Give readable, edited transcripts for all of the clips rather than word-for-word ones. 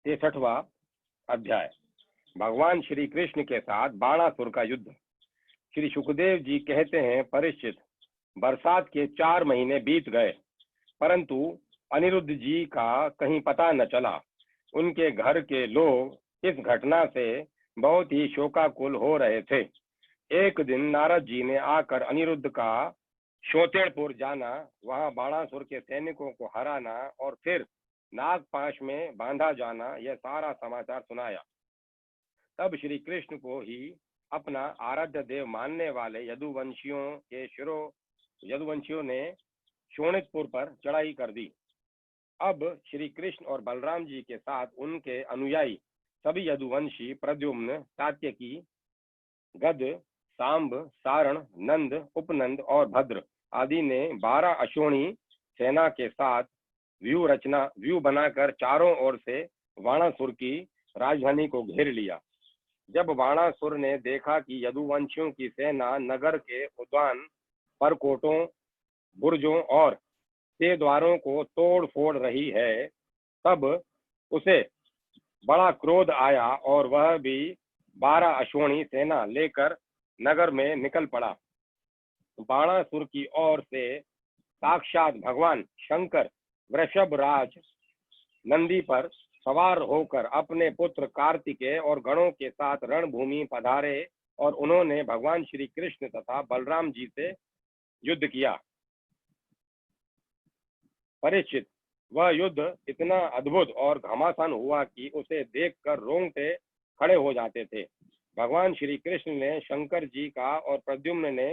63वां अध्याय। भगवान श्री कृष्ण के साथ बाणासुर का युद्ध। श्री सुखदेव जी कहते हैं, परीक्षित, बरसात के 4 महीने बीत गए, परंतु अनिरुद्ध जी का कहीं पता न चला। उनके घर के लोग इस घटना से बहुत ही शोकाकुल हो रहे थे। एक दिन नारद जी ने आकर अनिरुद्ध का शोतेड़पुर जाना, वहां बाणासुर के सैनिकों को हराना और फिर नागपाश में बांधा जाना, यह सारा समाचार सुनाया। तब श्री कृष्ण को ही अपना आराध्य देव मानने वाले यदुवंशियों ने शोणितपुर पर चढ़ाई कर दी। अब श्री कृष्ण और बलराम जी के साथ उनके अनुयायी सभी यदुवंशी प्रद्युम्न, सात्यकी, गद, सांब, सारण, नंद, उपनंद और भद्र आदि ने 12 अश्वनी सेना के साथ व्यू बनाकर चारों ओर से बाणासुर की राजधानी को घेर लिया। जब बाणासुर ने देखा कि यदुवंशियों की सेना नगर के उद्यान, परकोटों, बुर्जों और से द्वारों को तोड़ फोड़ रही है, तब उसे बड़ा क्रोध आया और वह भी 12 अश्वनी सेना लेकर नगर में निकल पड़ा। बाणासुर की ओर से साक्षात भगवान शंकर वृषभ राज नंदी पर सवार होकर अपने पुत्र कार्तिकेय और गणों के साथ रणभूमि पधारे और उन्होंने भगवान श्री कृष्ण तथा बलराम जी से युद्ध किया। परीक्षित, वह युद्ध इतना अद्भुत और घमासान हुआ कि उसे देखकर रोंगटे खड़े हो जाते थे। भगवान श्री कृष्ण ने शंकर जी का और प्रद्युम्न ने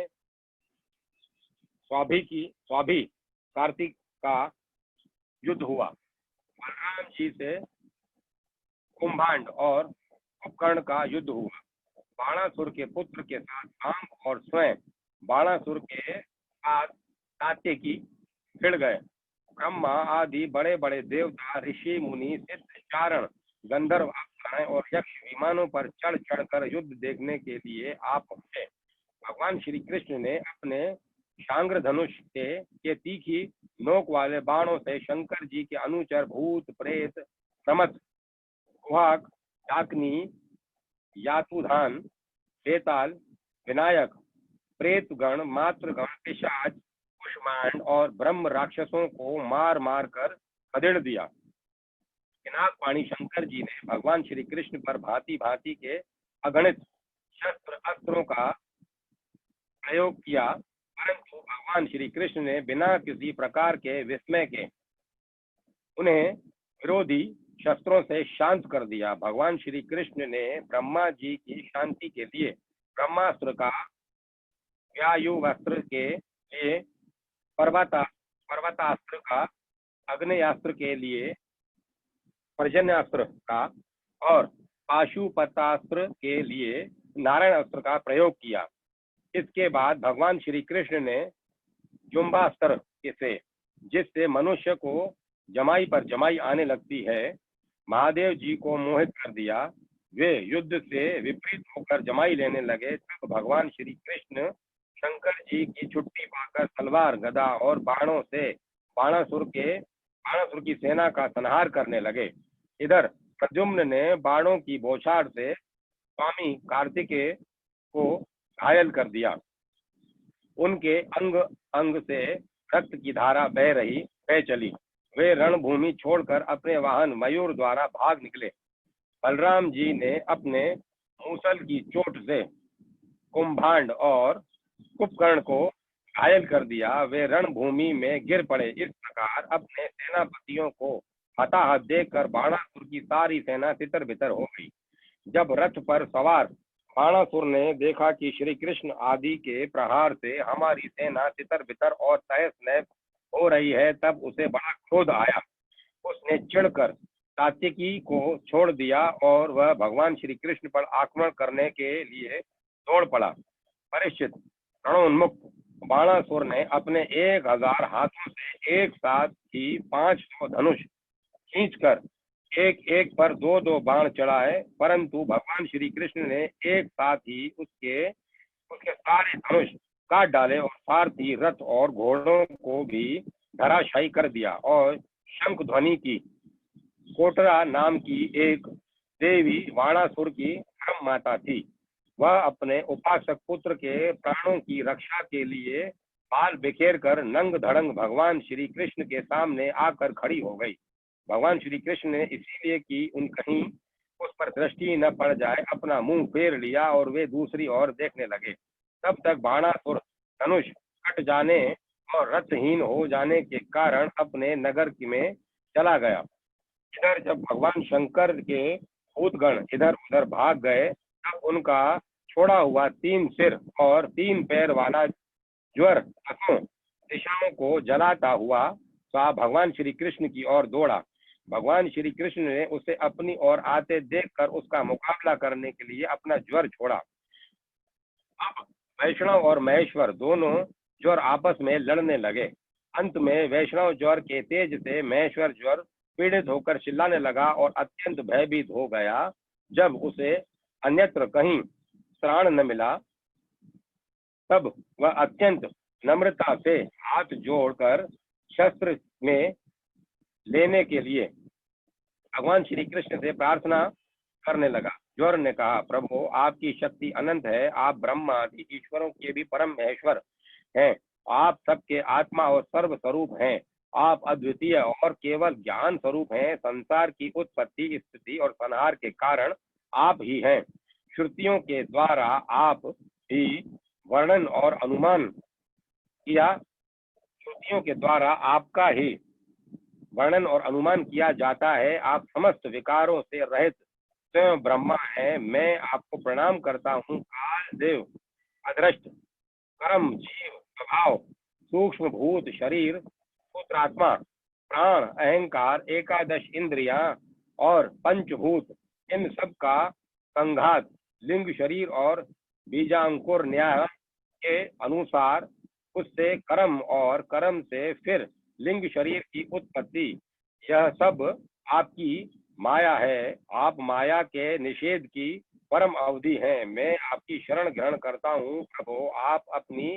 स्वाभी कार्तिक का युद्ध हुआ। बलराम जी से कुंभांड और कुंभकर्ण का युद्ध हुआ। बाणासुर के पुत्र के साथ सांब और स्वयं बाणासुर के साथ सात्यकी भिड़ गए। ब्रह्मा आदि बड़े बड़े देवता, ऋषि, मुनि, सिद्ध, चारण, गंधर्व, अप्सराएं और यक्ष विमानों पर चढ़ चढ़कर युद्ध देखने के लिए आ पहुंचे। भगवान श्री कृष्ण ने अपने शांग्र धनुष के तीखी नोक वाले बाणों से शंकर जी के अनुचर भूत, प्रेत, समत, कुहाक, डाकनी, यातुधान, बेताल, विनायक, प्रेतगण, मातृगण, पिशाच, कुष्मांड और ब्रह्म राक्षसों को मार मार कर खदेड़ दिया। नागपाणी शंकर जी ने भगवान श्री कृष्ण पर भांति भांति के अगणित शस्त्र अस्त्रों का प्रयोग किया, परंतु भगवान श्री कृष्ण ने बिना किसी प्रकार के विस्मय के उन्हें विरोधी शस्त्रों से शांत कर दिया। भगवान श्री कृष्ण ने ब्रह्मा जी की शांति के लिए ब्रह्मास्त्र का, वायुअस्त्र के लिए पर्वतास्त्र का, अग्नेयास्त्र के लिए पर्जन्यास्त्र का और पाशुपतास्त्र के लिए नारायण अस्त्र का प्रयोग किया। इसके बाद भगवान श्री कृष्ण ने जुम्बास्त्र से, जिससे मनुष्य को जमाई पर जमाई आने लगती है, महादेव जी को मोहित कर दिया। वे युद्ध से विपरीत होकर जमाई लेने लगे। तब भगवान श्री कृष्ण शंकर जी की छुट्टी पाकर तलवार, गदा और बाणों से बाणासुर की सेना का संहार करने लगे। इधर प्रद्युम्न ने बाणों की बौछार से स्वामी कार्तिकेय को घायल कर दिया। उनके अंग अंग से रक्त की धारा बह चली। वे रणभूमि छोड़कर अपने वाहन मयूर द्वारा भाग निकले। बलराम जी ने अपने मूसल की चोट से कुंभांड और कुंभकर्ण को घायल कर दिया। वे रणभूमि में गिर पड़े। इस प्रकार अपने सेनापतियों को हताहत देखकर बाणासुर की सारी सेना तितर बितर हो गई। जब रथ पर सवार बाणासुर ने देखा कि श्री कृष्ण आदि के प्रहार से हमारी सेना तितर बितर और तहस नहस हो रही है, तब उसे बड़ा क्रोध आया। उसने चिढ़कर सात्यकी को छोड़ दिया और वह भगवान श्री कृष्ण पर आक्रमण करने के लिए दौड़ पड़ा। परीक्षित, रणोन्मुक्त बाणासुर ने अपने 1000 हाथों से एक साथ ही 500 धनुष खींचकर एक एक पर 2-2 बाण चढ़ाए, परंतु भगवान श्री कृष्ण ने एक साथ ही उसके सारे धनुष काट डाले और सारथी, रथ और घोड़ों को भी धराशायी कर दिया और शंख ध्वनि की। कोटरा नाम की एक देवी वाणासुर की धर्म माता थी। वह अपने उपासक पुत्र के प्राणों की रक्षा के लिए बाल बिखेर कर नंग धड़ंग भगवान श्री कृष्ण के सामने आकर खड़ी हो गई। भगवान श्री कृष्ण ने इसीलिए कि उन कहीं उस पर दृष्टि न पड़ जाए अपना मुंह फेर लिया और वे दूसरी ओर देखने लगे। तब तक बाणासुर धनुष कट जाने और रथहीन हो जाने के कारण अपने नगर में चला गया। इधर जब भगवान शंकर के भूतगण इधर उधर भाग गए तब उनका छोड़ा हुआ 3 सिर और 3 पैर वाला ज्वर दसों दिशाओं को जलाता हुआ भगवान श्री कृष्ण की ओर दौड़ा। भगवान श्री कृष्ण ने उसे अपनी ओर आते देखकर उसका मुकाबला करने के लिए अपना ज्वर छोड़ा। अब वैष्णव और महेश्वर दोनों ज्वर आपस में लड़ने लगे। अंत में वैष्णव ज्वर के तेज से महेश्वर ज्वर पीड़ित होकर चिल्लाने लगा और अत्यंत भयभीत हो गया। जब उसे अन्यत्र कहीं त्राण न मिला तब वह अत्यंत नम्रता से हाथ जोड़कर शस्त्र में लेने के लिए भगवान श्री कृष्ण से प्रार्थना करने लगा। ज्वर ने कहा, प्रभु आपकी शक्ति अनंत है, आप ब्रह्मा आदि ईश्वरों के भी परम महेश्वर हैं, आप सबके आत्मा और सर्व स्वरूप हैं, आप अद्वितीय और केवल ज्ञान स्वरूप हैं। संसार की उत्पत्ति स्थिति और संहार के कारण आप ही हैं। श्रुतियों के द्वारा आप ही वर्णन और अनुमान किया श्रुतियों के द्वारा आपका ही वर्णन और अनुमान किया जाता है। आप समस्त विकारों से रहित स्वयं ब्रह्मा है। मैं आपको प्रणाम करता हूँ। काल देव अदृष्ट कर्म जीव स्वभाव सूक्ष्म भूत शरीर पुत्रात्मा प्राण अहंकार एकादश इंद्रियां और पंचभूत इन सब का संघात लिंग शरीर और बीजांकुर न्याय के अनुसार उससे कर्म और कर्म से फिर लिंग शरीर की उत्पत्ति, यह सब आपकी माया है। आप माया के निषेध की परम अवधि हैं। मैं आपकी शरण ग्रहण करता हूँ। प्रभु आप अपनी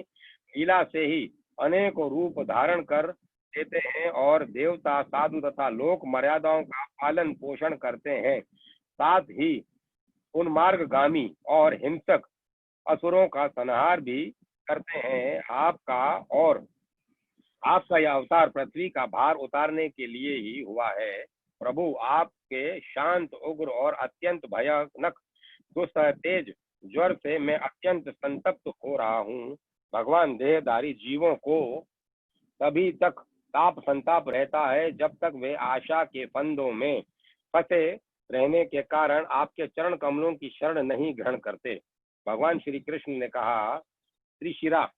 लीला से ही अनेकों रूप धारण कर देते हैं और देवता साधु तथा लोक मर्यादाओं का पालन पोषण करते हैं। साथ ही उन मार्गगामी और हिंसक असुरों का संहार भी करते हैं। आपका यह अवतार पृथ्वी का भार उतारने के लिए ही हुआ है। प्रभु आपके शांत उग्र और अत्यंत भयानक दुष्ट तेज ज्वर से मैं अत्यंत संतप्त हो रहा हूँ। भगवान देहधारी जीवों को तभी तक ताप संताप रहता है जब तक वे आशा के फंदों में फंसे रहने के कारण आपके चरण कमलों की शरण नहीं ग्रहण करते। भगवान श्री कृष्ण ने कहा, त्रिशिरा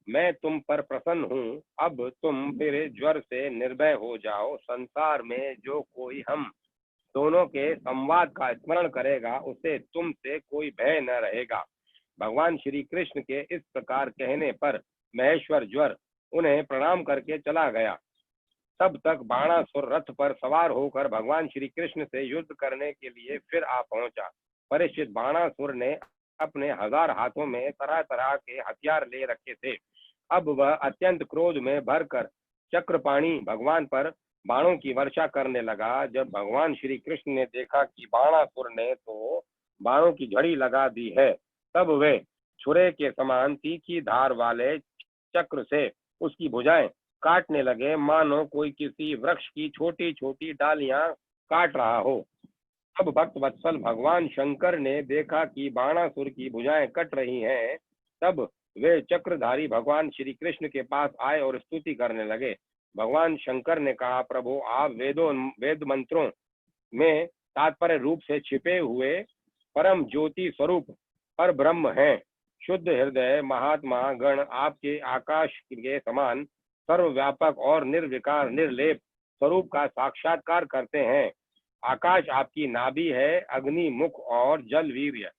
मैं तुम पर प्रसन्न हूँ। अब तुम मेरे ज्वर से निर्भय हो जाओ। संसार में जो कोई हम दोनों के संवाद का स्मरण करेगा उसे तुमसे कोई भय न रहेगा। भगवान श्री कृष्ण के इस प्रकार कहने पर महेश्वर ज्वर उन्हें प्रणाम करके चला गया। तब तक बाणासुर रथ पर सवार होकर भगवान श्री कृष्ण से युद्ध करने के लिए फिर आ पहुंचा। परीक्षित, बाणासुर ने अपने 1000 हाथों में तरह तरह के हथियार ले रखे थे। अब वह अत्यंत क्रोध में भरकर चक्रपाणी भगवान पर बाणों की वर्षा करने लगा। जब भगवान श्री कृष्ण ने देखा कि बाणासुर ने तो बाणों की झड़ी लगा दी है, तब वे छुरे के समान तीखी धार वाले चक्र से उसकी भुजाएं काटने लगे, मानो कोई किसी वृक्ष की छोटी छोटी डालियां काट रहा हो। अब भक्त वत्सल भगवान शंकर ने देखा कि बाणासुर की भुजाएं कट रही हैं। तब वे चक्रधारी भगवान श्री कृष्ण के पास आए और स्तुति करने लगे। भगवान शंकर ने कहा, प्रभु आप वेद मंत्रों में तात्पर्य रूप से छिपे हुए परम ज्योति स्वरूप पर ब्रह्म हैं। शुद्ध हृदय महात्मा गण आपके आकाश के समान सर्वव्यापक और निर्विकार निर्लेप स्वरूप का साक्षात्कार करते हैं। आकाश आपकी नाभि है, अग्नि मुख और जल वीर्य,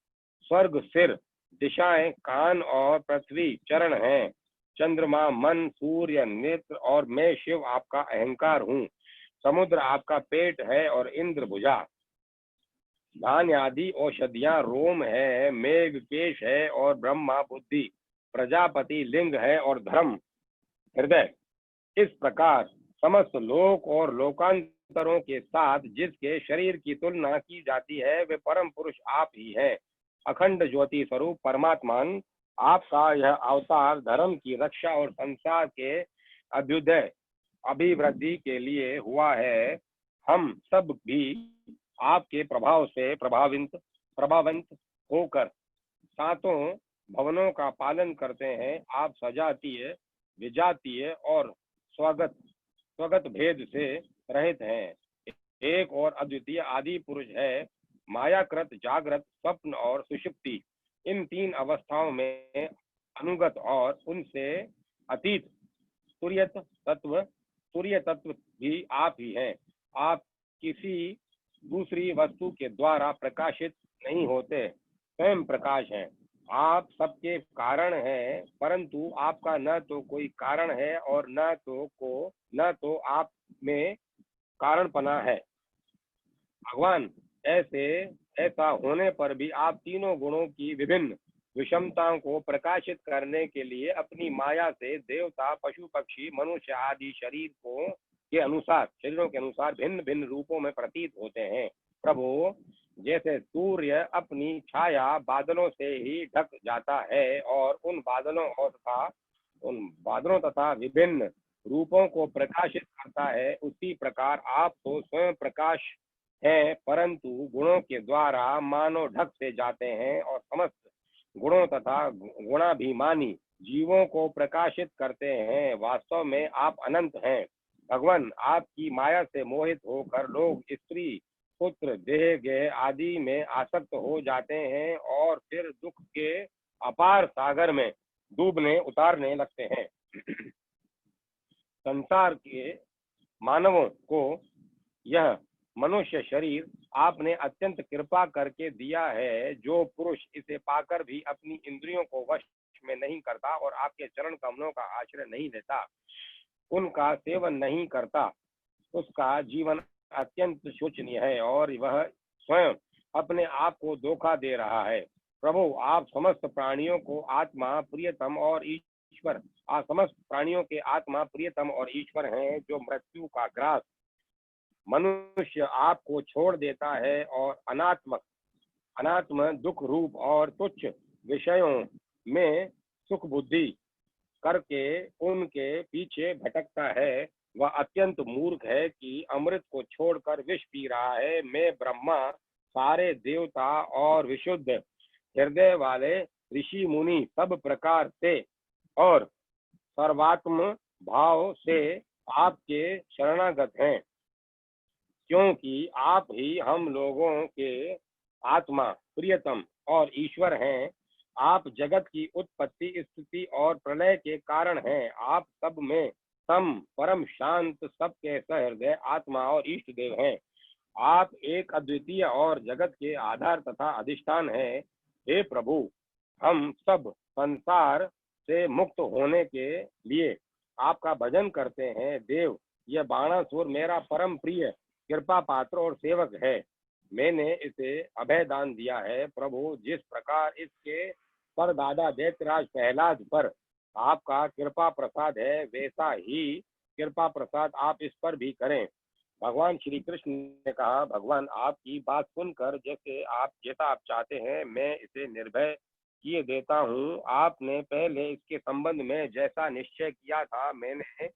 स्वर्ग सिर, दिशाएं कान और पृथ्वी चरण हैं, चंद्रमा मन, सूर्य नेत्र और मैं शिव आपका अहंकार हूँ। समुद्र आपका पेट है और इंद्र भुजा। धान्य आदि औषधियां रोम है, मेघ केश है और ब्रह्मा बुद्धि, प्रजापति लिंग है और धर्म हृदय। इस प्रकार समस्त लोक और लोकांतरों के साथ जिसके शरीर की तुलना की जाती है वे परम पुरुष आप ही हैं। अखंड ज्योति स्वरूप परमात्मान, आपका यह अवतार धर्म की रक्षा और संसार के अभ्युदय अभिवृद्धि के लिए हुआ है। हम सब भी आपके प्रभाव से प्रभावित होकर सातों भवनों का पालन करते हैं। आप सजातीय, विजातीय और स्वगत स्वगत भेद से रहित हैं। एक और अद्वितीय आदि पुरुष है। मायाकृत, जागृत, स्वप्न और सुषुप्ति, इन तीन अवस्थाओं में अनुगत और उनसे अतीत तुर्य तत्व भी आप ही हैं। आप किसी दूसरी वस्तु के द्वारा प्रकाशित नहीं होते, स्वयं प्रकाश हैं। आप सबके कारण हैं, परंतु आपका न तो कोई कारण है और न तो आप में कारणपना है। भगवान, ऐसा होने पर भी आप तीनों गुणों की विभिन्न विषमताओं को प्रकाशित करने के लिए अपनी माया से देवता, पशु, पक्षी, मनुष्य आदि शरीरों के अनुसार भिन्न भिन्न रूपों में प्रतीत होते हैं। प्रभु, जैसे सूर्य अपनी छाया बादलों से ही ढक जाता है और उन बादलों तथा विभिन्न रूपों को प्रकाशित करता है, उसी प्रकार आप तो स्वयं प्रकाश हैं, परंतु गुणों के द्वारा मानव ढक से जाते हैं और समस्त गुणों तथा गुणाभिमानी जीवों को प्रकाशित करते हैं। वास्तव में आप अनंत हैं। भगवान, आपकी माया से मोहित होकर लोग स्त्री, पुत्र, देह, गेह आदि में आसक्त हो जाते हैं और फिर दुख के अपार सागर में उतारने लगते हैं। संसार के मानवों को यह मनुष्य शरीर आपने अत्यंत कृपा करके दिया है। जो पुरुष इसे पाकर भी अपनी इंद्रियों को वश में नहीं करता और आपके चरण कमलों का आश्रय नहीं लेता, उनका सेवन नहीं करता, उसका जीवन अत्यंत शोचनीय है और वह स्वयं अपने आप को धोखा दे रहा है। प्रभु, आप समस्त प्राणियों के आत्मा प्रियतम और ईश्वर हैं। जो मृत्यु का ग्रास मनुष्य आपको छोड़ देता है और अनात्म दुख रूप और तुच्छ विषयों में सुख बुद्धि करके उनके पीछे भटकता है, वह अत्यंत मूर्ख है कि अमृत को छोड़कर विष पी रहा है। मैं ब्रह्मा, सारे देवता और विशुद्ध हृदय वाले ऋषि मुनि सब प्रकार से और सर्वात्म भाव से आपके शरणागत हैं, क्योंकि आप ही हम लोगों के आत्मा, प्रियतम और ईश्वर हैं। आप जगत की उत्पत्ति, स्थिति और प्रलय के कारण हैं। आप सब में सम, परम शांत, सबके सहृदय आत्मा और इष्ट देव हैं। आप एक अद्वितीय और जगत के आधार तथा अधिष्ठान हैं। हे प्रभु, हम सब संसार से मुक्त होने के लिए आपका भजन करते हैं। देव, यह बाणासुर मेरा परम प्रिय कृपा पात्र और सेवक है। मैंने इसे अभय दान दिया है। प्रभु, जिस प्रकार इसके परदादा दैत्यराज प्रहलाद पर आपका कृपा प्रसाद है, वैसा ही कृपा प्रसाद आप इस पर भी करें। भगवान श्री कृष्ण ने कहा, भगवान, आपकी बात सुनकर जैसा आप चाहते हैं मैं इसे निर्भय किए देता हूँ। आपने पहले इसके संबंध में जैसा निश्चय किया था, मैंने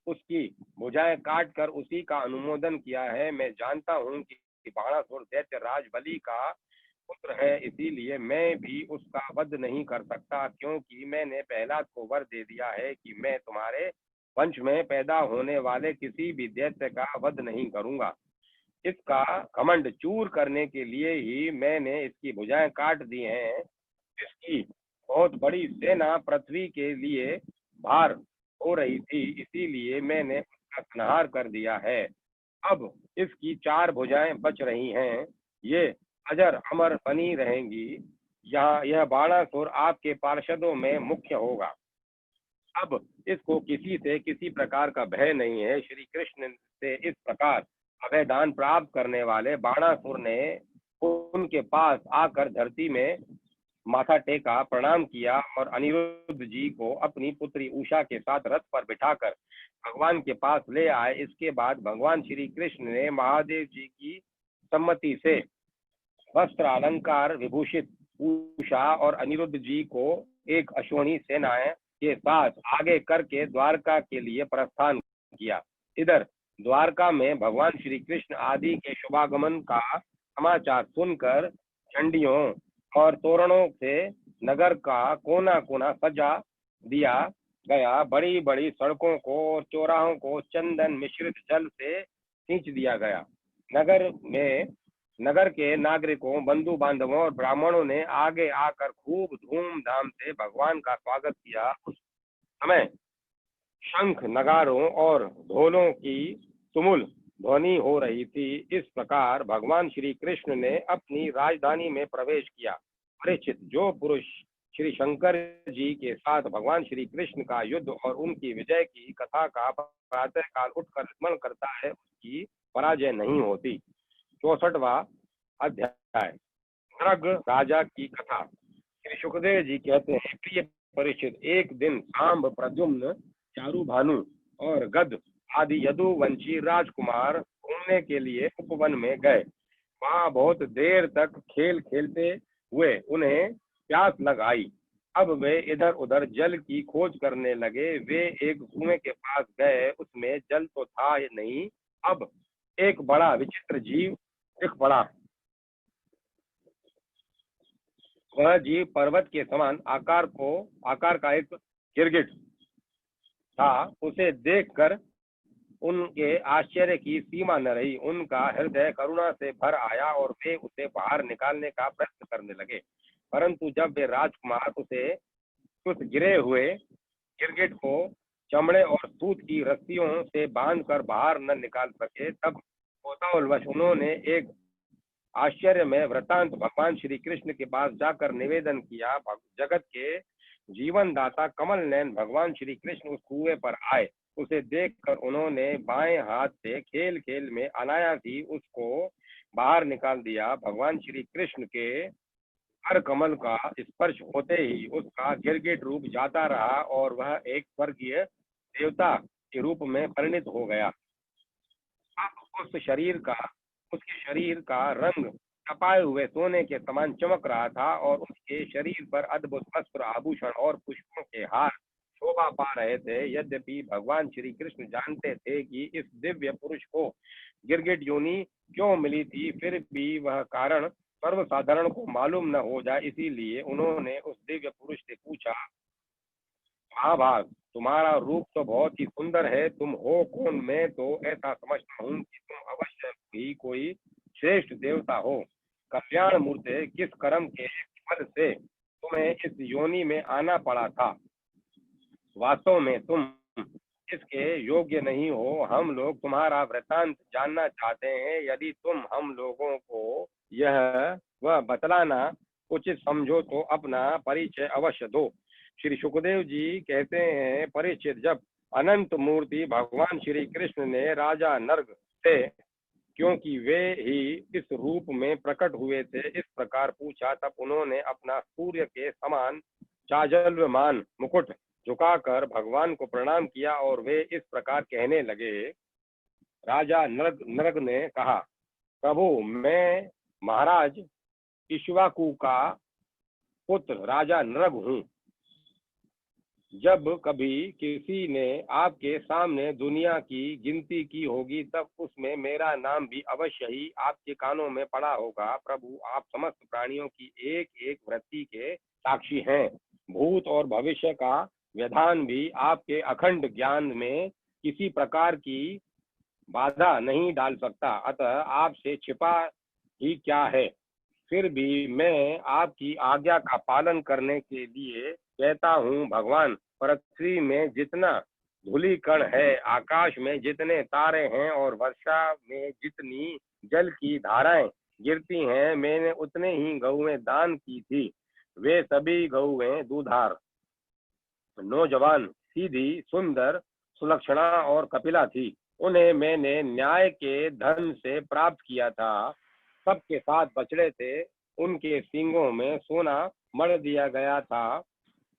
उसकी भुजाएं काट कर उसी का अनुमोदन किया है। मैं जानता हूँ कि बाणासुर दैत्य राज बलि का पुत्र है, इसीलिए मैं भी उसका वध नहीं कर सकता, क्योंकि मैंने प्रहलाद को वर दे दिया है कि मैं तुम्हारे वंश में पैदा होने वाले किसी भी दैत्य का वध नहीं करूंगा। इसका घमंड चूर करने के लिए ही मैंने इसकी भुजाएं काट दी हैं। इसकी बहुत बड़ी सेना पृथ्वी के लिए भार हो रही थी, इसीलिए मैंने उसका संहार कर दिया है। अब इसकी 4 भुजाएं बच रही हैं, ये अजर अमर बनी रहेंगी। यह बाणासुर आपके पार्षदों में मुख्य होगा। अब इसको किसी प्रकार का भय नहीं है। श्री कृष्ण से इस प्रकार अभयदान प्राप्त करने वाले बाणासुर ने उनके पास आकर धरती में माथा टेका, प्रणाम किया और अनिरुद्ध जी को अपनी पुत्री उषा के साथ रथ पर बिठाकर भगवान के पास ले आए। इसके बाद भगवान श्री कृष्ण ने महादेव जी की सम्मति से वस्त्र अलंकार विभूषित उषा और अनिरुद्ध जी को एक अश्वनी सेनाएं के साथ आगे करके द्वारका के लिए प्रस्थान किया। इधर द्वारका में भगवान श्री कृष्ण आदि के शुभागमन का समाचार सुनकर झंडियों और तोरणों से नगर का कोना कोना सजा दिया गया। बड़ी बड़ी सड़कों को और चौराहों को चंदन मिश्रित जल से सींच दिया गया। नगर के नागरिकों, बंधु बांधवों और ब्राह्मणों ने आगे आकर खूब धूमधाम से भगवान का स्वागत किया। उस समय शंख, नगारों और ढोलों की तुमुल ध्वनि हो रही थी। इस प्रकार भगवान श्री कृष्ण ने अपनी राजधानी में प्रवेश किया। परीक्षित, जो पुरुष श्री शंकर जी के साथ भगवान श्री कृष्ण का युद्ध और उनकी विजय की कथा का प्रातः काल उठकर स्मरण करता है, उसकी पराजय नहीं होती। 64वां अध्याय, नृग राजा की कथा। श्री सुखदेव जी कहते हैं, प्रिय परीक्षित, एक दिन सांब, प्रद्युम्न, चारुभानु और गद आदि यदुवंशी राजकुमार घूमने के लिए उपवन में गए। वहां बहुत देर तक खेल खेलते हुए उन्हें प्यास लग आई। अब वे इधर उधर जल की खोज करने लगे। वे एक कुएं के पास गए, उसमें जल तो था नहीं। अब एक बड़ा विचित्र जीव दिख पड़ा। वह जीव पर्वत के समान आकार का एक गिरगिट था। उसे देखकर उनके आश्चर्य की सीमा न रही। उनका हृदय करुणा से भर आया और वे उसे बाहर निकालने का प्रयत्न करने लगे, परंतु जब वे राजकुमार उस गिरे हुए गिरगिट को चमड़े और सूत की रस्सियों से बांधकर बाहर न निकाल सके, तब कौतूहलवश उन्होंने एक आश्चर्य में वृतांत भगवान श्री कृष्ण के पास जाकर निवेदन किया। जगत के जीवन दाता कमल नयन भगवान श्री कृष्ण उस कुएं पर आए। उसे देखकर उन्होंने बाएं हाथ से खेल खेल में अनायास ही उसको बाहर निकाल दिया। भगवान श्री कृष्ण के हर कमल का स्पर्श होते ही उसका गिरगिट रूप जाता रहा और वह एक स्वर्गीय देवता के रूप में परिणित हो गया। अब उसके शरीर का रंग तपाए हुए सोने के समान चमक रहा था और उसके शरीर पर अद्भुत वस्त्र, आभूषण और पुष्पों के हार शोभा पा रहे थे। यद्यपि भगवान श्री कृष्ण जानते थे कि इस दिव्य पुरुष को गिरगिट योनि क्यों मिली थी, फिर भी वह कारण सर्वसाधारण को मालूम न हो जाए, इसीलिए उन्होंने उस दिव्य पुरुष से पूछा, महाभाग, तुम्हारा रूप तो बहुत ही सुंदर है, तुम हो कौन? मैं तो ऐसा समझता हूँ कि तुम अवश्य ही कोई श्रेष्ठ देवता हो। कल्याण मूर्ति, किस कर्म के फल से तुम्हें इस योनि में आना पड़ा था? वास्तव में तुम इसके योग्य नहीं हो। हम लोग तुम्हारा वृतांत जानना चाहते हैं। यदि तुम हम लोगों को यह वह बतलाना उचित समझो तो अपना परिचय अवश्य दो। श्री सुखदेव जी कहते हैं, परीक्षित, जब अनंत मूर्ति भगवान श्री कृष्ण ने राजा नर्ग से, क्योंकि वे ही इस रूप में प्रकट हुए थे, इस प्रकार पूछा, तब उन्होंने अपना सूर्य के समान चाजल्यमान मुकुट झुकाकर भगवान को प्रणाम किया और वे इस प्रकार कहने लगे। राजा नर्ग ने कहा, प्रभु, मैं महाराज इक्ष्वाकु का पुत्र राजा नृग हूँ। जब कभी किसी ने आपके सामने दुनिया की गिनती की होगी, तब उसमें मेरा नाम भी अवश्य ही आपके कानों में पड़ा होगा। प्रभु, आप समस्त प्राणियों की एक एक वृत्ति के साक्षी हैं। भूत और भविष्य का विधान भी आपके अखंड ज्ञान में किसी प्रकार की बाधा नहीं डाल सकता, अतः आपसे छिपा ही क्या है। फिर भी मैं आपकी आज्ञा का पालन करने के लिए कहता हूँ। भगवान, पृथ्वी में जितना धूलि कण है, आकाश में जितने तारे हैं और वर्षा में जितनी जल की धाराएं गिरती हैं, मैंने उतने ही गौएं दान की थी। वे सभी गौएं दूधार, नौजवान, सीधी, सुंदर, सुलक्षणा और कपिला थी। उन्हें मैंने न्याय के धन से प्राप्त किया था। सबके साथ बछड़े थे, उनके सींगों में सोना मढ़ दिया गया था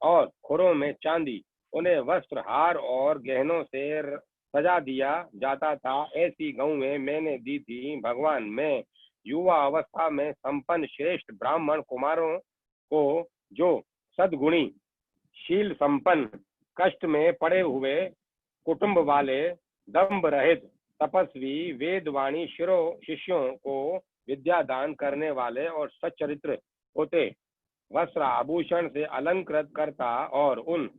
और खुरों में चांदी, उन्हें वस्त्र, हार और गहनों से सजा दिया जाता था, ऐसी गौएं मैंने दी थी। भगवान, मैं युवा अवस्था में संपन्न श्रेष्ठ ब्राह्मण कुमारों को, जो सद्गुणी, शील संपन्न, कष्ट में पड़े हुए, कुटुंब वाले, दंभ रहित, तपस्वी, वेदवाणी शिष्यों को विद्या दान करने वाले और सच्चरित्र होते, वस्त्र आभूषण से अलंकृत करता और उन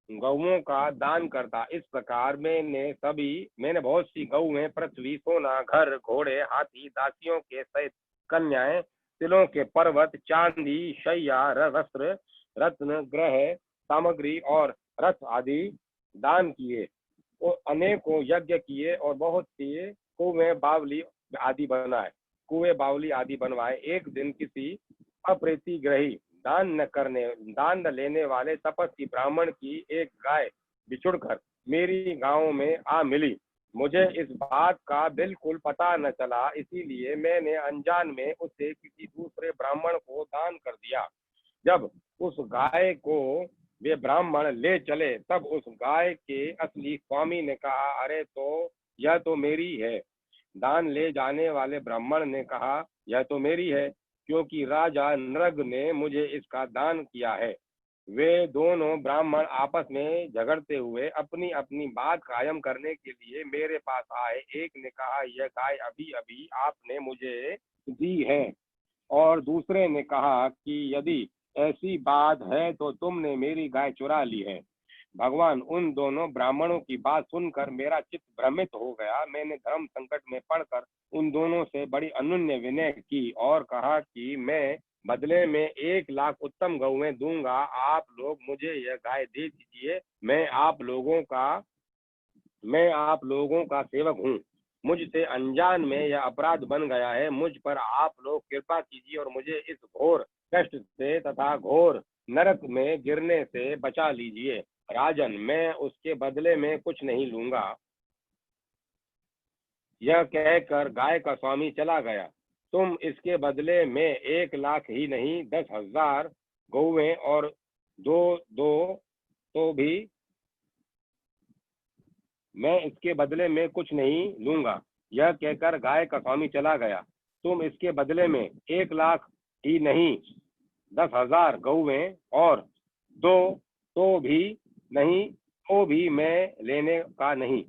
गौओं का दान करता। इस प्रकार मैंने बहुत सी गौएं, पृथ्वी, सोना, घर, घोड़े, हाथी, दासियों के सहित कन्याएं, तिलों के पर्वत, चांदी, शैया, वस्त्र, रत्न, ग्रह सामग्री और रथ आदि दान किए और अनेकों यज्ञ किए और बहुत सी कुएं बावली आदि बनवाए। एक दिन किसी अप्रीतिग्रही दान न लेने वाले तपस्वी ब्राह्मण की एक गाय बिछुड़कर मेरी गांव में आ मिली। मुझे इस बात का बिल्कुल पता न चला, इसीलिए मैंने अनजान में उसे किसी दूसरे ब्राह्मण को दान कर दिया। जब उस गाय को वे ब्राह्मण ले चले, तब उस गाय के असली स्वामी ने कहा, अरे तो यह तो मेरी है। दान ले जाने वाले ब्राह्मण ने कहा, यह तो मेरी है, क्योंकि राजा नृग ने मुझे इसका दान किया है। वे दोनों ब्राह्मण आपस में झगड़ते हुए अपनी अपनी बात कायम करने के लिए मेरे पास आए। एक ने कहा, यह गाय अभी अभी आपने मुझे दी है, और दूसरे ने कहा कि यदि ऐसी बात है तो तुमने मेरी गाय चुरा ली है। भगवान, उन दोनों ब्राह्मणों की बात सुनकर मेरा चित्त भ्रमित हो गया। मैंने धर्म संकट में पड़कर उन दोनों से बड़ी अनुनय विनय की और कहा कि मैं बदले में 1,00,000 उत्तम गौएं दूंगा। आप लोग मुझे यह गाय दे दीजिए। मैं आप लोगों का सेवक हूँ। मुझसे अनजान में यह अपराध बन गया है। मुझ पर आप लोग कृपा कीजिए और मुझे इस घोर कष्ट से तथा घोर नरक में गिरने से बचा लीजिए। राजन, मैं उसके बदले में कुछ नहीं लूंगा। यह कहकर गाय का स्वामी चला गया। तुम इसके बदले में 1,00,000 ही नहीं, 10,000 गौएं और दो दो तो भी मैं इसके बदले में कुछ नहीं लूंगा। यह कहकर गाय का स्वामी चला गया। तुम इसके बदले में 1,00,000 ही नहीं, 10,000 गौएं और दो तो भी नहीं, तो भी मैं लेने का नहीं।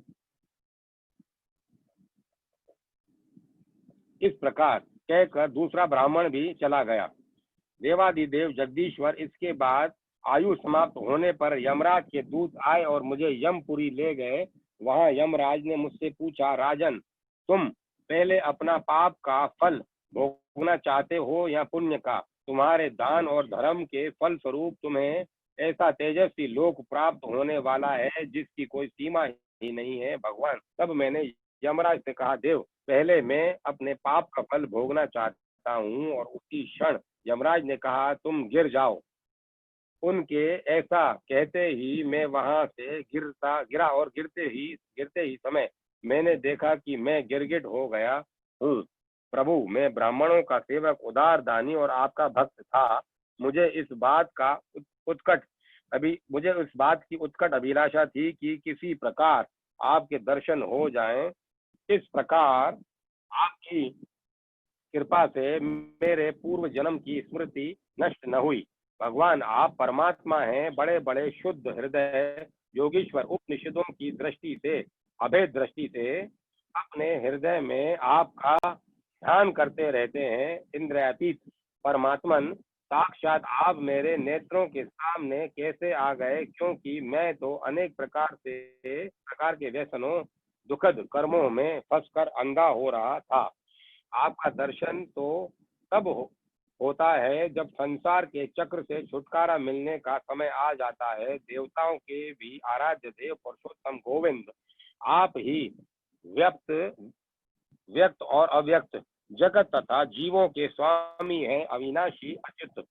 इस प्रकार कहकर दूसरा ब्राह्मण भी चला गया। देवादिदेव जगदीश्वर, इसके बाद आयु समाप्त होने पर यमराज के दूत आए और मुझे यमपुरी ले गए। वहां यमराज ने मुझसे पूछा, राजन, तुम पहले अपना पाप का फल भोगना चाहते हो या पुण्य का? तुम्हारे दान और धर्म के फल स्वरूप तुम्हें ऐसा तेजस्वी लोक प्राप्त होने वाला है जिसकी कोई सीमा ही नहीं है। भगवान, तब मैंने यमराज से कहा, देव, पहले मैं अपने पाप का फल भोगना चाहता हूँ। और उसी क्षण यमराज ने कहा, तुम गिर जाओ। उनके ऐसा कहते ही मैं वहां से गिरा और गिरते ही समय मैंने देखा कि मैं गिरगिट हो गया हूँ। प्रभु, मैं ब्राह्मणों का सेवक, उदार दानी और आपका भक्त था। मुझे इस बात की उत्कट अभिलाषा थी कि किसी प्रकार आपके दर्शन हो जाएं। इस प्रकार आपकी कृपा से मेरे पूर्व जन्म की स्मृति नष्ट न हुई। भगवान, आप परमात्मा हैं, बड़े बड़े शुद्ध हृदय योगीश्वर, उपनिषदों की दृष्टि से, अभेद दृष्टि से अपने हृदय में आपका ध्यान करते रहते हैं। इंद्रियातीत परमात्मन, साक्षात आप मेरे नेत्रों के सामने कैसे आ गए? क्योंकि मैं तो अनेक प्रकार के व्यसनों, दुखद कर्मों में फंसकर अंधा हो रहा था। आपका दर्शन तो तब होता है जब संसार के चक्र से छुटकारा मिलने का समय आ जाता है। देवताओं के भी आराध्य देव पुरुषोत्तम गोविंद, आप ही व्यक्त और अव्यक्त, जगत तथा जीवों के स्वामी हैं, अविनाशी, अच्युत।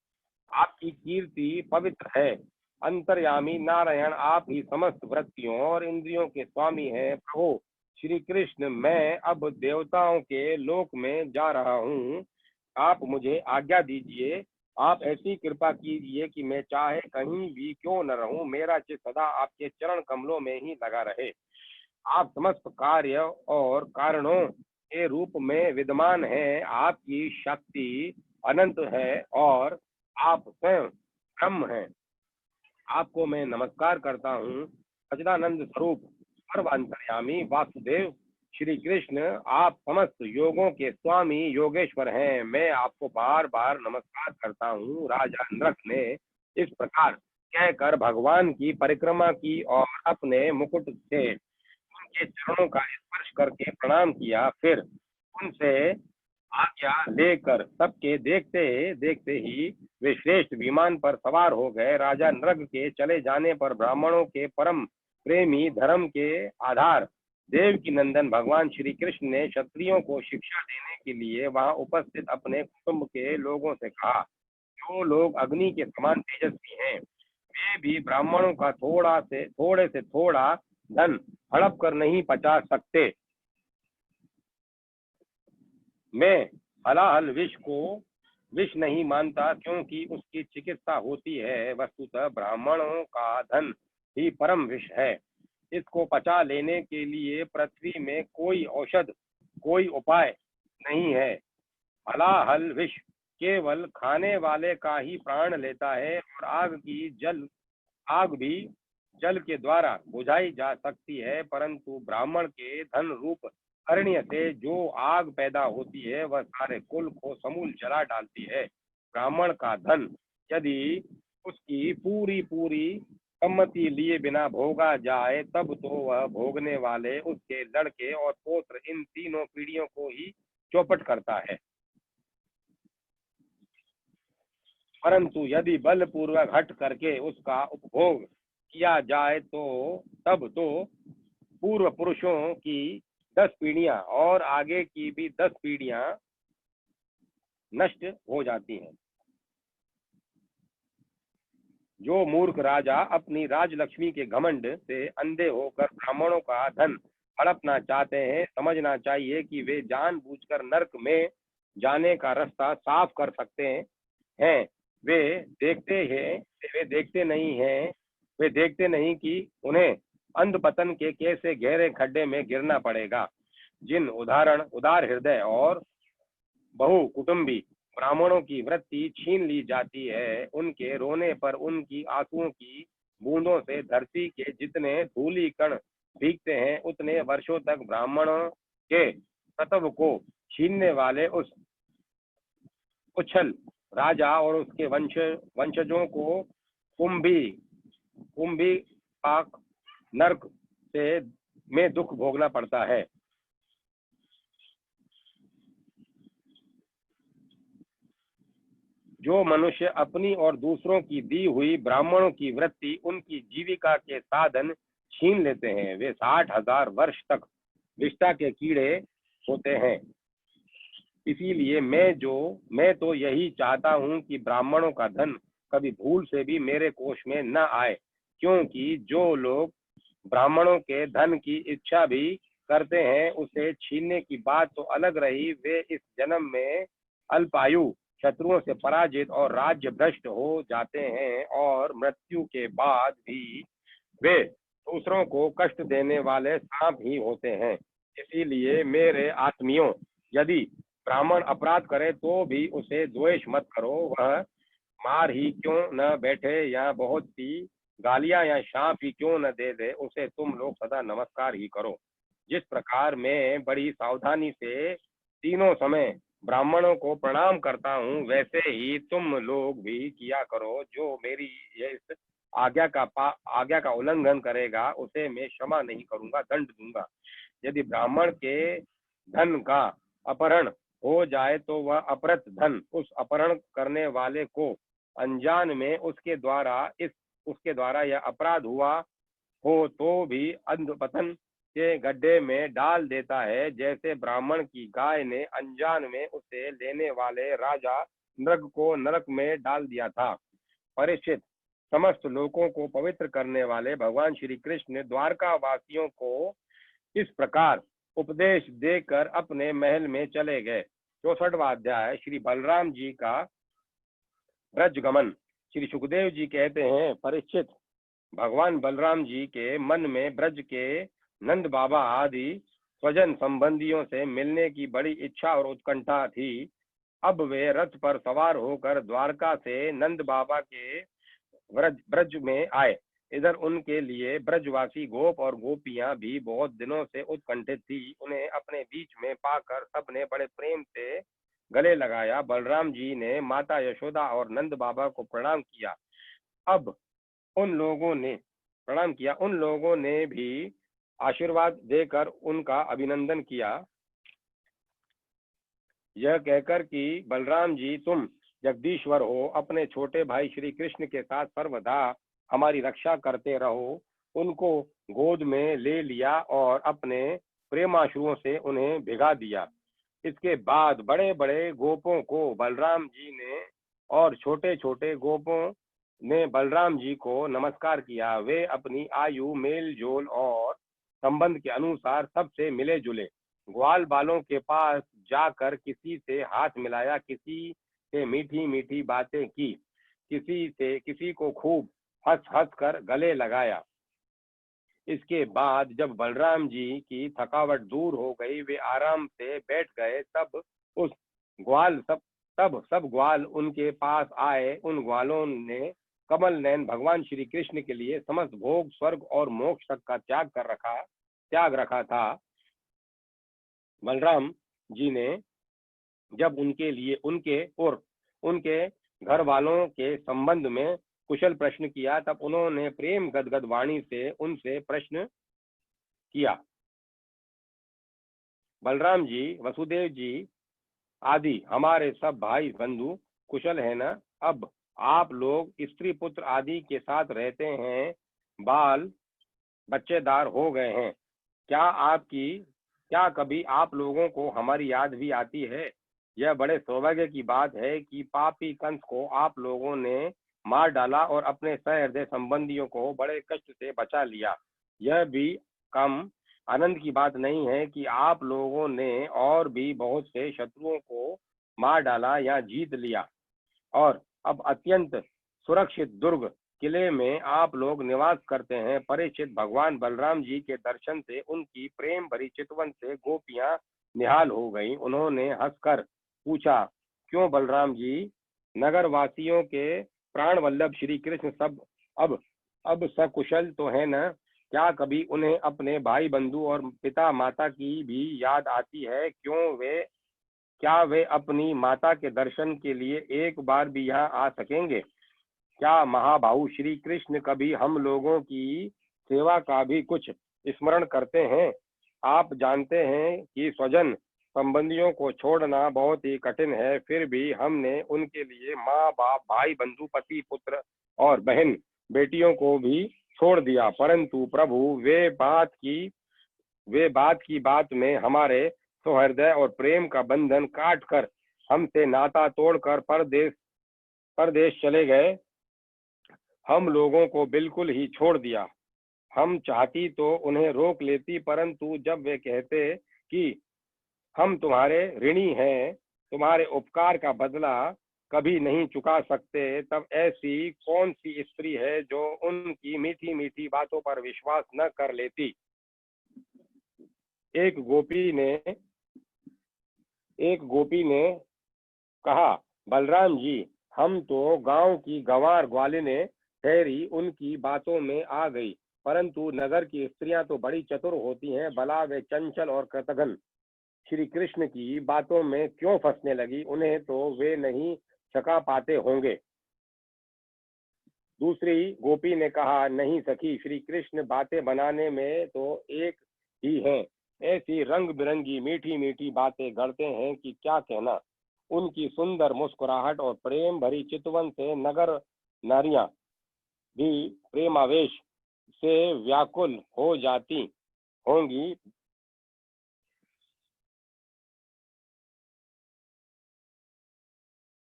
आपकी कीर्ति पवित्र है। अंतर्यामी नारायण, आप ही समस्त वृत्तियों और इंद्रियों के स्वामी हैं। प्रभु श्री कृष्ण, मैं अब देवताओं के लोक में जा रहा हूँ। आप मुझे आज्ञा दीजिए, आप ऐसी कृपा कीजिए कि मैं चाहे कहीं भी क्यों न रहूं, मेरा चित्त सदा आपके चरण कमलों में ही लगा रहे। आप समस्त कार्य और कारणों के रूप में विद्यमान हैं, आपकी शक्ति अनंत है और आप स्वयं ब्रह्म हैं। आपको मैं नमस्कार करता हूँ। सच्चिदानंद स्वरूप सर्वांतर्यामी वासुदेव श्री कृष्ण, आप समस्त योगों के स्वामी योगेश्वर हैं। मैं आपको बार बार नमस्कार करता हूँ। राजा नृक ने इस प्रकार कहकर भगवान की परिक्रमा की और अपने मुकुट से उनके चरणों का स्पर्श करके प्रणाम किया। फिर उनसे आज्ञा लेकर सबके देखते देखते ही वे श्रेष्ठ विमान पर सवार हो गए। राजा नृग के चले जाने पर ब्राह्मणों के परम प्रेमी, धर्म के आधार, देव की नंदन भगवान श्री कृष्ण ने क्षत्रियों को शिक्षा देने के लिए वहां उपस्थित अपने कुटुंब के लोगों से कहा, जो लोग अग्नि के समान तेजस्वी हैं, वे भी ब्राह्मणों का थोड़े से थोड़ा धन हड़प कर नहीं पचा सकते। मैं हलाहल विष को विष नहीं मानता, क्योंकि उसकी चिकित्सा होती है। वस्तुतः ब्राह्मणों का धन ही परम विष है। इसको पचा लेने के लिए पृथ्वी में कोई औषध, कोई उपाय नहीं है। हलाहल विष केवल खाने वाले का ही प्राण लेता है, और आग भी जल के द्वारा बुझाई जा सकती है, परंतु ब्राह्मण के धन रूप अरण्य से जो आग पैदा होती है, वह सारे कुल को समूल जला डालती है। ब्राह्मण का धन यदि उसकी पूरी पूरी सम्मति लिए बिना भोगा जाए, तब तो वह भोगने वाले, उसके लड़के और पौत्र, इन तीनों पीढ़ियों को ही चौपट करता है। परंतु यदि बलपूर्वक हट करके उसका उपभोग किया जाए, तो तब तो पूर्व पुरुषों की 10 पीढ़ियां और आगे की भी 10 पीढ़ियां नष्ट हो जाती हैं। जो मूर्ख राजा अपनी राजलक्ष्मी के घमंड से अंधे होकर ब्राह्मणों का धन हड़पना चाहते हैं, समझना चाहिए कि वे जानबूझकर नरक में जाने का रास्ता साफ कर सकते हैं। वे देखते नहीं कि उन्हें अंधपतन के कैसे गहरे खड्डे में गिरना पड़ेगा। जिन उदार हृदय और बहु कुटुंबी ब्राह्मणों की वृत्ति छीन ली जाती है, उनके रोने पर उनकी आंसुओं की बूंदों से धरती के जितने धूली कण भीगते हैं, उतने वर्षों तक ब्राह्मणों के सत्व को छीनने वाले उस उच्छल राजा और उसके वंशजों को कुंभी पाक नरक से में दुख भोगना पड़ता है। जो मनुष्य अपनी और दूसरों की दी हुई ब्राह्मणों की वृत्ति उनकी जीविका के साधन छीन लेते हैं, वे 60,000 वर्ष तक विष्ठा के कीड़े होते हैं। इसीलिए मैं तो यही चाहता हूँ कि ब्राह्मणों का धन कभी भूल से भी मेरे कोष में न आए, क्योंकि जो लोग ब्राह्मणों के धन की इच्छा भी करते हैं, उसे छीनने की बात तो अलग रही, वे इस जन्म में अल्पायु, शत्रुओं से पराजित और राज्य भ्रष्ट हो जाते हैं, और मृत्यु के बाद भी वे दूसरों को कष्ट देने वाले सांप ही होते हैं। इसीलिए मेरे आत्मियों, यदि ब्राह्मण अपराध करे तो भी उसे द्वेष मत करो। वह मार ही क्यों न बैठे या बहुत सी गालियां या शाप ही क्यों न दे दे, उसे तुम लोग सदा नमस्कार ही करो। जिस प्रकार मैं बड़ी सावधानी से तीनों समय ब्राह्मणों को प्रणाम करता हूँ, वैसे ही तुम लोग भी किया करो। जो मेरी इस आज्ञा का उल्लंघन करेगा, उसे मैं क्षमा नहीं करूंगा, दंड दूंगा। यदि ब्राह्मण के धन का अपहरण हो जाए, तो वह अपहृत धन उस अपहरण करने वाले को अनजान में उसके द्वारा यह अपराध हुआ हो तो भी अंधपतन के गड्ढे में डाल देता है, जैसे ब्राह्मण की गाय ने अनजान में उसे लेने वाले राजा नृग को नरक में डाल दिया था। परीक्षित, समस्त लोगों को पवित्र करने वाले भगवान श्री कृष्ण द्वारका वासियों को इस प्रकार उपदेश देकर अपने महल में चले गए। 64वां अध्याय श्री बलराम जी का ब्रजगमन। श्री सुखदेव जी कहते हैं, परीक्षित, भगवान बलराम जी के मन में ब्रज के नंद बाबा आदि स्वजन संबंधियों से मिलने की बड़ी इच्छा और उत्कंठा थी। अब वे रथ पर सवार होकर द्वारका से नंद बाबा के ब्रज में आए। इधर उनके लिए ब्रजवासी गोप और गोपियां भी बहुत दिनों से उत्कंठित थी। उन्हें अपने बीच में पाकर सबने बड़े प्रेम से गले लगाया। बलराम जी ने माता यशोदा और नंद बाबा को प्रणाम किया। अब उन लोगों ने भी आशीर्वाद देकर उनका अभिनंदन किया, यह कहकर कि बलराम जी, तुम जगदीश्वर हो, अपने छोटे भाई श्री कृष्ण के साथ सर्वदा हमारी रक्षा करते रहो। उनको गोद में ले लिया और अपने प्रेमाश्रुओं से उन्हें भिगा दिया। इसके बाद बड़े बड़े गोपों को बलराम जी ने और छोटे छोटे गोपों ने बलराम जी को नमस्कार किया। वे अपनी आयु, मेल जोल और संबंध के अनुसार सबसे मिले जुले। ग्वाल बालों के पास जाकर किसी से हाथ मिलाया, किसी से मीठी मीठी बातें की, किसी को खूब हंस हंस कर गले लगाया। इसके बाद जब बलराम जी की थकावट दूर हो गई, वे आराम से बैठ गए, तब सब ग्वाल उनके पास आए। उन ग्वालों ने कमल नयन भगवान श्री कृष्ण के लिए समस्त भोग, स्वर्ग और मोक्ष तक का त्याग रखा था। बलराम जी ने जब उनके लिए उनके घर वालों के संबंध में कुशल प्रश्न किया, तब उन्होंने प्रेम गदगद वाणी से उनसे प्रश्न किया, बलराम जी, वसुदेव जी आदि हमारे सब भाई बंधु कुशल है ना? अब आप लोग स्त्री पुत्र आदि के साथ रहते हैं, बाल बच्चेदार हो गए हैं। क्या कभी आप लोगों को हमारी याद भी आती है? यह बड़े सौभाग्य की बात है कि पापी कंस को आप लोगों ने मार डाला और अपने सहृदय संबंधियों को बड़े कष्ट से बचा लिया। यह भी कम आनंद की बात नहीं है कि आप लोगों ने और भी बहुत से शत्रुओं को मार डाला या जीत लिया और अब अत्यंत सुरक्षित दुर्ग किले में आप लोग निवास करते हैं। परीक्षित, भगवान बलराम जी के दर्शन से उनकी प्रेम भरी चितवन से गोपियां निहाल हो गईं। उन्होंने हंसकर पूछा, क्यों बलराम जी, नगर वासियों के प्राण वल्लभ श्री कृष्ण सब अब सकुशल तो है न? क्या कभी उन्हें अपने भाई बंधु और पिता माता की भी याद आती है? क्या वे अपनी माता के दर्शन के लिए एक बार भी यहाँ आ सकेंगे? क्या महाबाहु श्री कृष्ण कभी हम लोगों की सेवा का भी कुछ स्मरण करते हैं? आप जानते हैं कि स्वजन संबंधियों को छोड़ना बहुत ही कठिन है, फिर भी हमने उनके लिए माँ बाप, भाई बंधु, पति पुत्र और बहन बेटियों को भी छोड़ दिया। परंतु प्रभु, वे बात में हमारे सौहृदय और प्रेम का बंधन काट कर हमसे नाता तोड़कर परदेश चले गए। हम लोगों को बिल्कुल ही छोड़ दिया। हम चाहती तो उन्हें रोक लेती, परंतु जब वे कहते कि हम तुम्हारे ऋणी हैं, तुम्हारे उपकार का बदला कभी नहीं चुका सकते, तब ऐसी कौन सी स्त्री है जो उनकी मीठी मीठी बातों पर विश्वास न कर लेती? एक गोपी ने कहा, बलराम जी, हम तो गांव की गंवार ग्वालिनें ठहरी उनकी बातों में आ गई, परंतु नगर की स्त्रियां तो बड़ी चतुर होती हैं, भला वे चंचल और कृतघ्न श्री कृष्ण की बातों में क्यों फंसने लगी? उन्हें तो वे नहीं छका पाते होंगे। दूसरी गोपी ने कहा, नहीं सखी, श्री कृष्ण बातें बनाने में तो एक ही हैं, ऐसी रंग बिरंगी मीठी मीठी बातें गढ़ते हैं कि क्या कहना। उनकी सुंदर मुस्कुराहट और प्रेम भरी चितवन से नगर नारियां भी प्रेमावेश से व्याकुल हो जाती होंगी।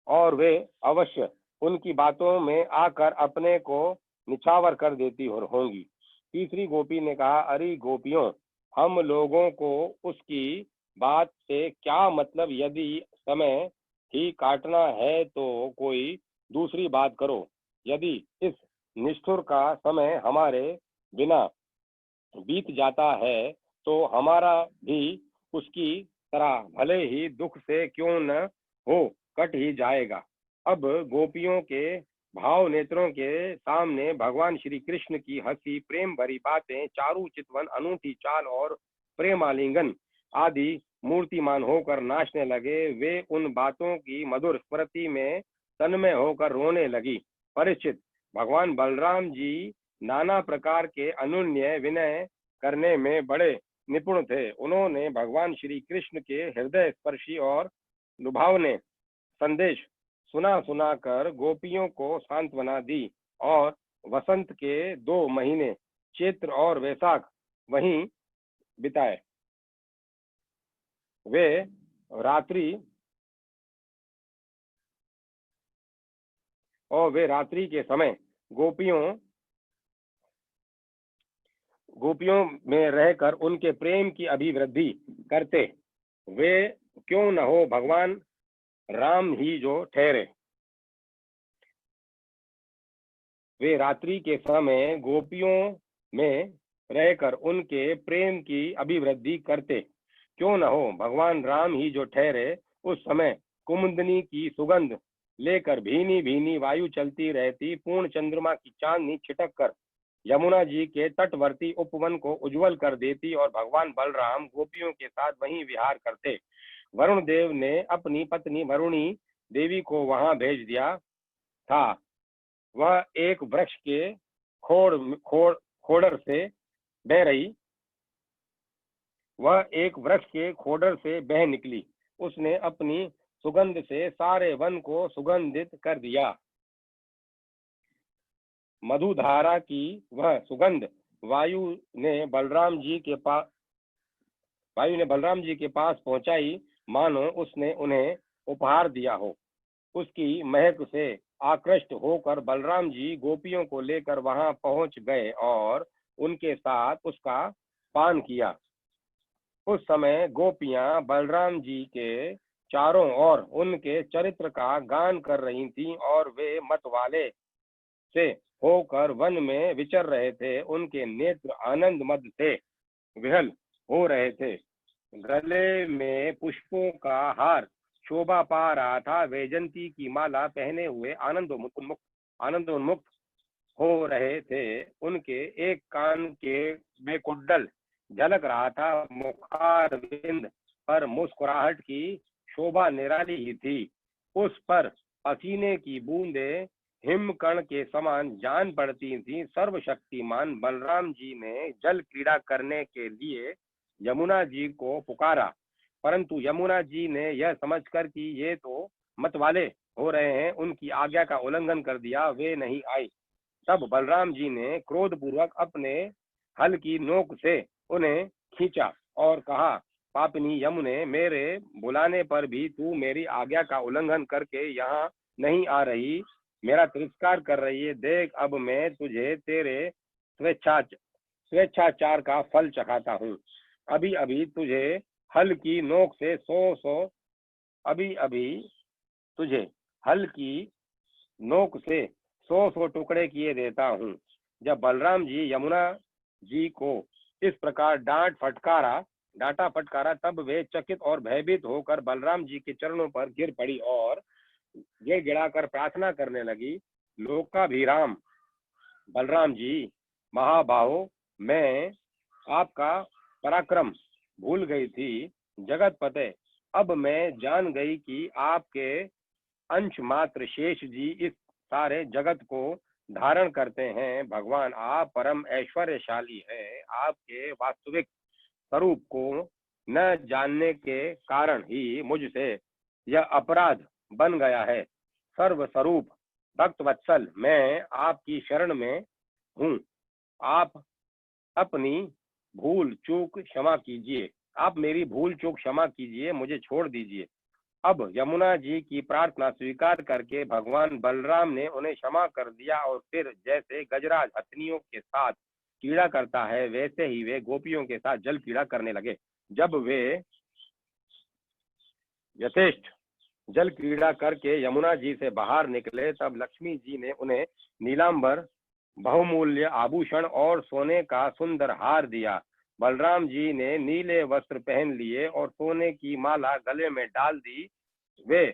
और वे अवश्य उनकी बातों में आकर अपने को निछावर कर देती होंगी। तीसरी गोपी ने कहा, अरे गोपियों, हम लोगों को उसकी बात से क्या मतलब? यदि समय ही काटना है तो कोई दूसरी बात करो। यदि इस निष्ठुर का समय हमारे बिना बीत जाता है तो हमारा भी उसकी तरह भले ही दुख से क्यों न हो कट ही जाएगा। अब गोपियों के भाव नेत्रों के सामने भगवान श्री कृष्ण की हंसी, प्रेम भरी बातें, चारु चितवन, अनूठी चाल और प्रेमालिंगन आदि मूर्तिमान होकर नाचने लगे। वे उन बातों की मधुर स्मृति में तन्मय होकर रोने लगी। परीक्षित, भगवान बलराम जी नाना प्रकार के अनुन्य विनय करने में बड़े निपुण थे। उन्होंने भगवान श्री कृष्ण के हृदय स्पर्शी और लुभावने संदेश सुना सुना कर गोपियों को सांत्वना दी और वसंत के 2 महीने चैत्र और वैशाख वहीं बिताए। वे रात्रि के समय गोपियों में रहकर उनके प्रेम की अभिवृद्धि करते। वे क्यों न हो भगवान राम ही जो ठहरे। वे रात्रि के समय गोपियों में रहकर उनके प्रेम की अभिवृद्धि करते। क्यों न हो भगवान राम ही जो ठहरे। उस समय कुमुदनी की सुगंध लेकर भीनी भीनी वायु चलती रहती। पूर्ण चंद्रमा की चांदनी छिटक कर यमुना जी के तटवर्ती उपवन को उज्जवल कर देती और भगवान बलराम गोपियों के साथ वहीं विहार करते। वरुण देव ने अपनी पत्नी वरुणी देवी को वहां भेज दिया था। वह एक वृक्ष के खोडर से बह रही वह एक वृक्ष के खोडर से बह निकली। उसने अपनी सुगंध से सारे वन को सुगंधित कर दिया। मधुधारा की वह सुगंध वायु ने बलराम जी के पास पहुंचाई, मानो उसने उन्हें उपहार दिया हो। उसकी महक से आकृष्ट होकर बलराम जी गोपियों को लेकर वहां पहुंच गए और उनके साथ उसका पान किया। उस समय गोपियां बलराम जी के चारों ओर उनके चरित्र का गान कर रही थीं और वे मतवाले से होकर वन में विचर रहे थे। उनके नेत्र आनंद मद से विहल हो रहे थे। गले में पुष्पों का हार शोभा पा रहा था। वैजंती की माला पहने हुए आनंद उन्मुक्त हो रहे थे। उनके एक कान के में कुंडल झलक रहा था। मुखारविंद पर मुस्कुराहट की शोभा निराली ही थी। उस पर पसीने की बूंदें हिमकण के समान जान पड़ती थी। सर्वशक्तिमान बलराम जी ने जल क्रीड़ा करने के लिए यमुना जी को पुकारा, परंतु यमुना जी ने यह समझकर कि ये तो मतवाले हो रहे हैं, उनकी आज्ञा का उल्लंघन कर दिया। वे नहीं आई। तब बलराम जी ने क्रोधपूर्वक अपने हल की नोक से उन्हें खींचा और कहा, पापिनी यमुने, मेरे बुलाने पर भी तू मेरी आज्ञा का उल्लंघन करके यहाँ नहीं आ रही, मेरा तिरस्कार कर रही है। देख, अब मैं तुझे तेरे स्वेच्छाचार का फल चखाता हूँ। अभी अभी तुझे हल की नोक से सौ टुकड़े किए देता हूँ। जब बलराम जी यमुना जी को इस प्रकार डांटा फटकारा, तब वे चकित और भयभीत होकर बलराम जी के चरणों पर गिर पड़ी और गिड़गिड़ाकर प्रार्थना करने लगी। लोकाभिराम बलराम जी, महाबाहो, मैं आपका पराक्रम भूल गई थी। जगत पते, अब मैं जान गई कि आपके अंश मात्र शेष जी इस सारे जगत को धारण करते हैं। भगवान, आप परम ऐश्वर्यशाली हैं। आपके वास्तविक स्वरूप को न जानने के कारण ही मुझसे यह अपराध बन गया है। सर्वस्वरूप भक्त वत्सल, मैं आपकी शरण में हूँ। आप अपनी भूल चूक क्षमा कीजिए। आप मेरी भूल चूक क्षमा कीजिए, मुझे छोड़ दीजिए। अब यमुना जी की प्रार्थना स्वीकार करके भगवान बलराम ने उन्हें क्षमा कर दिया और फिर जैसे गजराज हथनियों के साथ क्रीड़ा करता है, वैसे ही वे गोपियों के साथ जल क्रीड़ा करने लगे। जब वे यथेष्ट जल क्रीड़ा करके यमुना जी से बाहर निकले, तब लक्ष्मी जी ने उन्हें नीलांबर, बहुमूल्य आभूषण और सोने का सुंदर हार दिया। बलराम जी ने नीले वस्त्र पहन लिए और सोने की माला गले में डाल दी। वे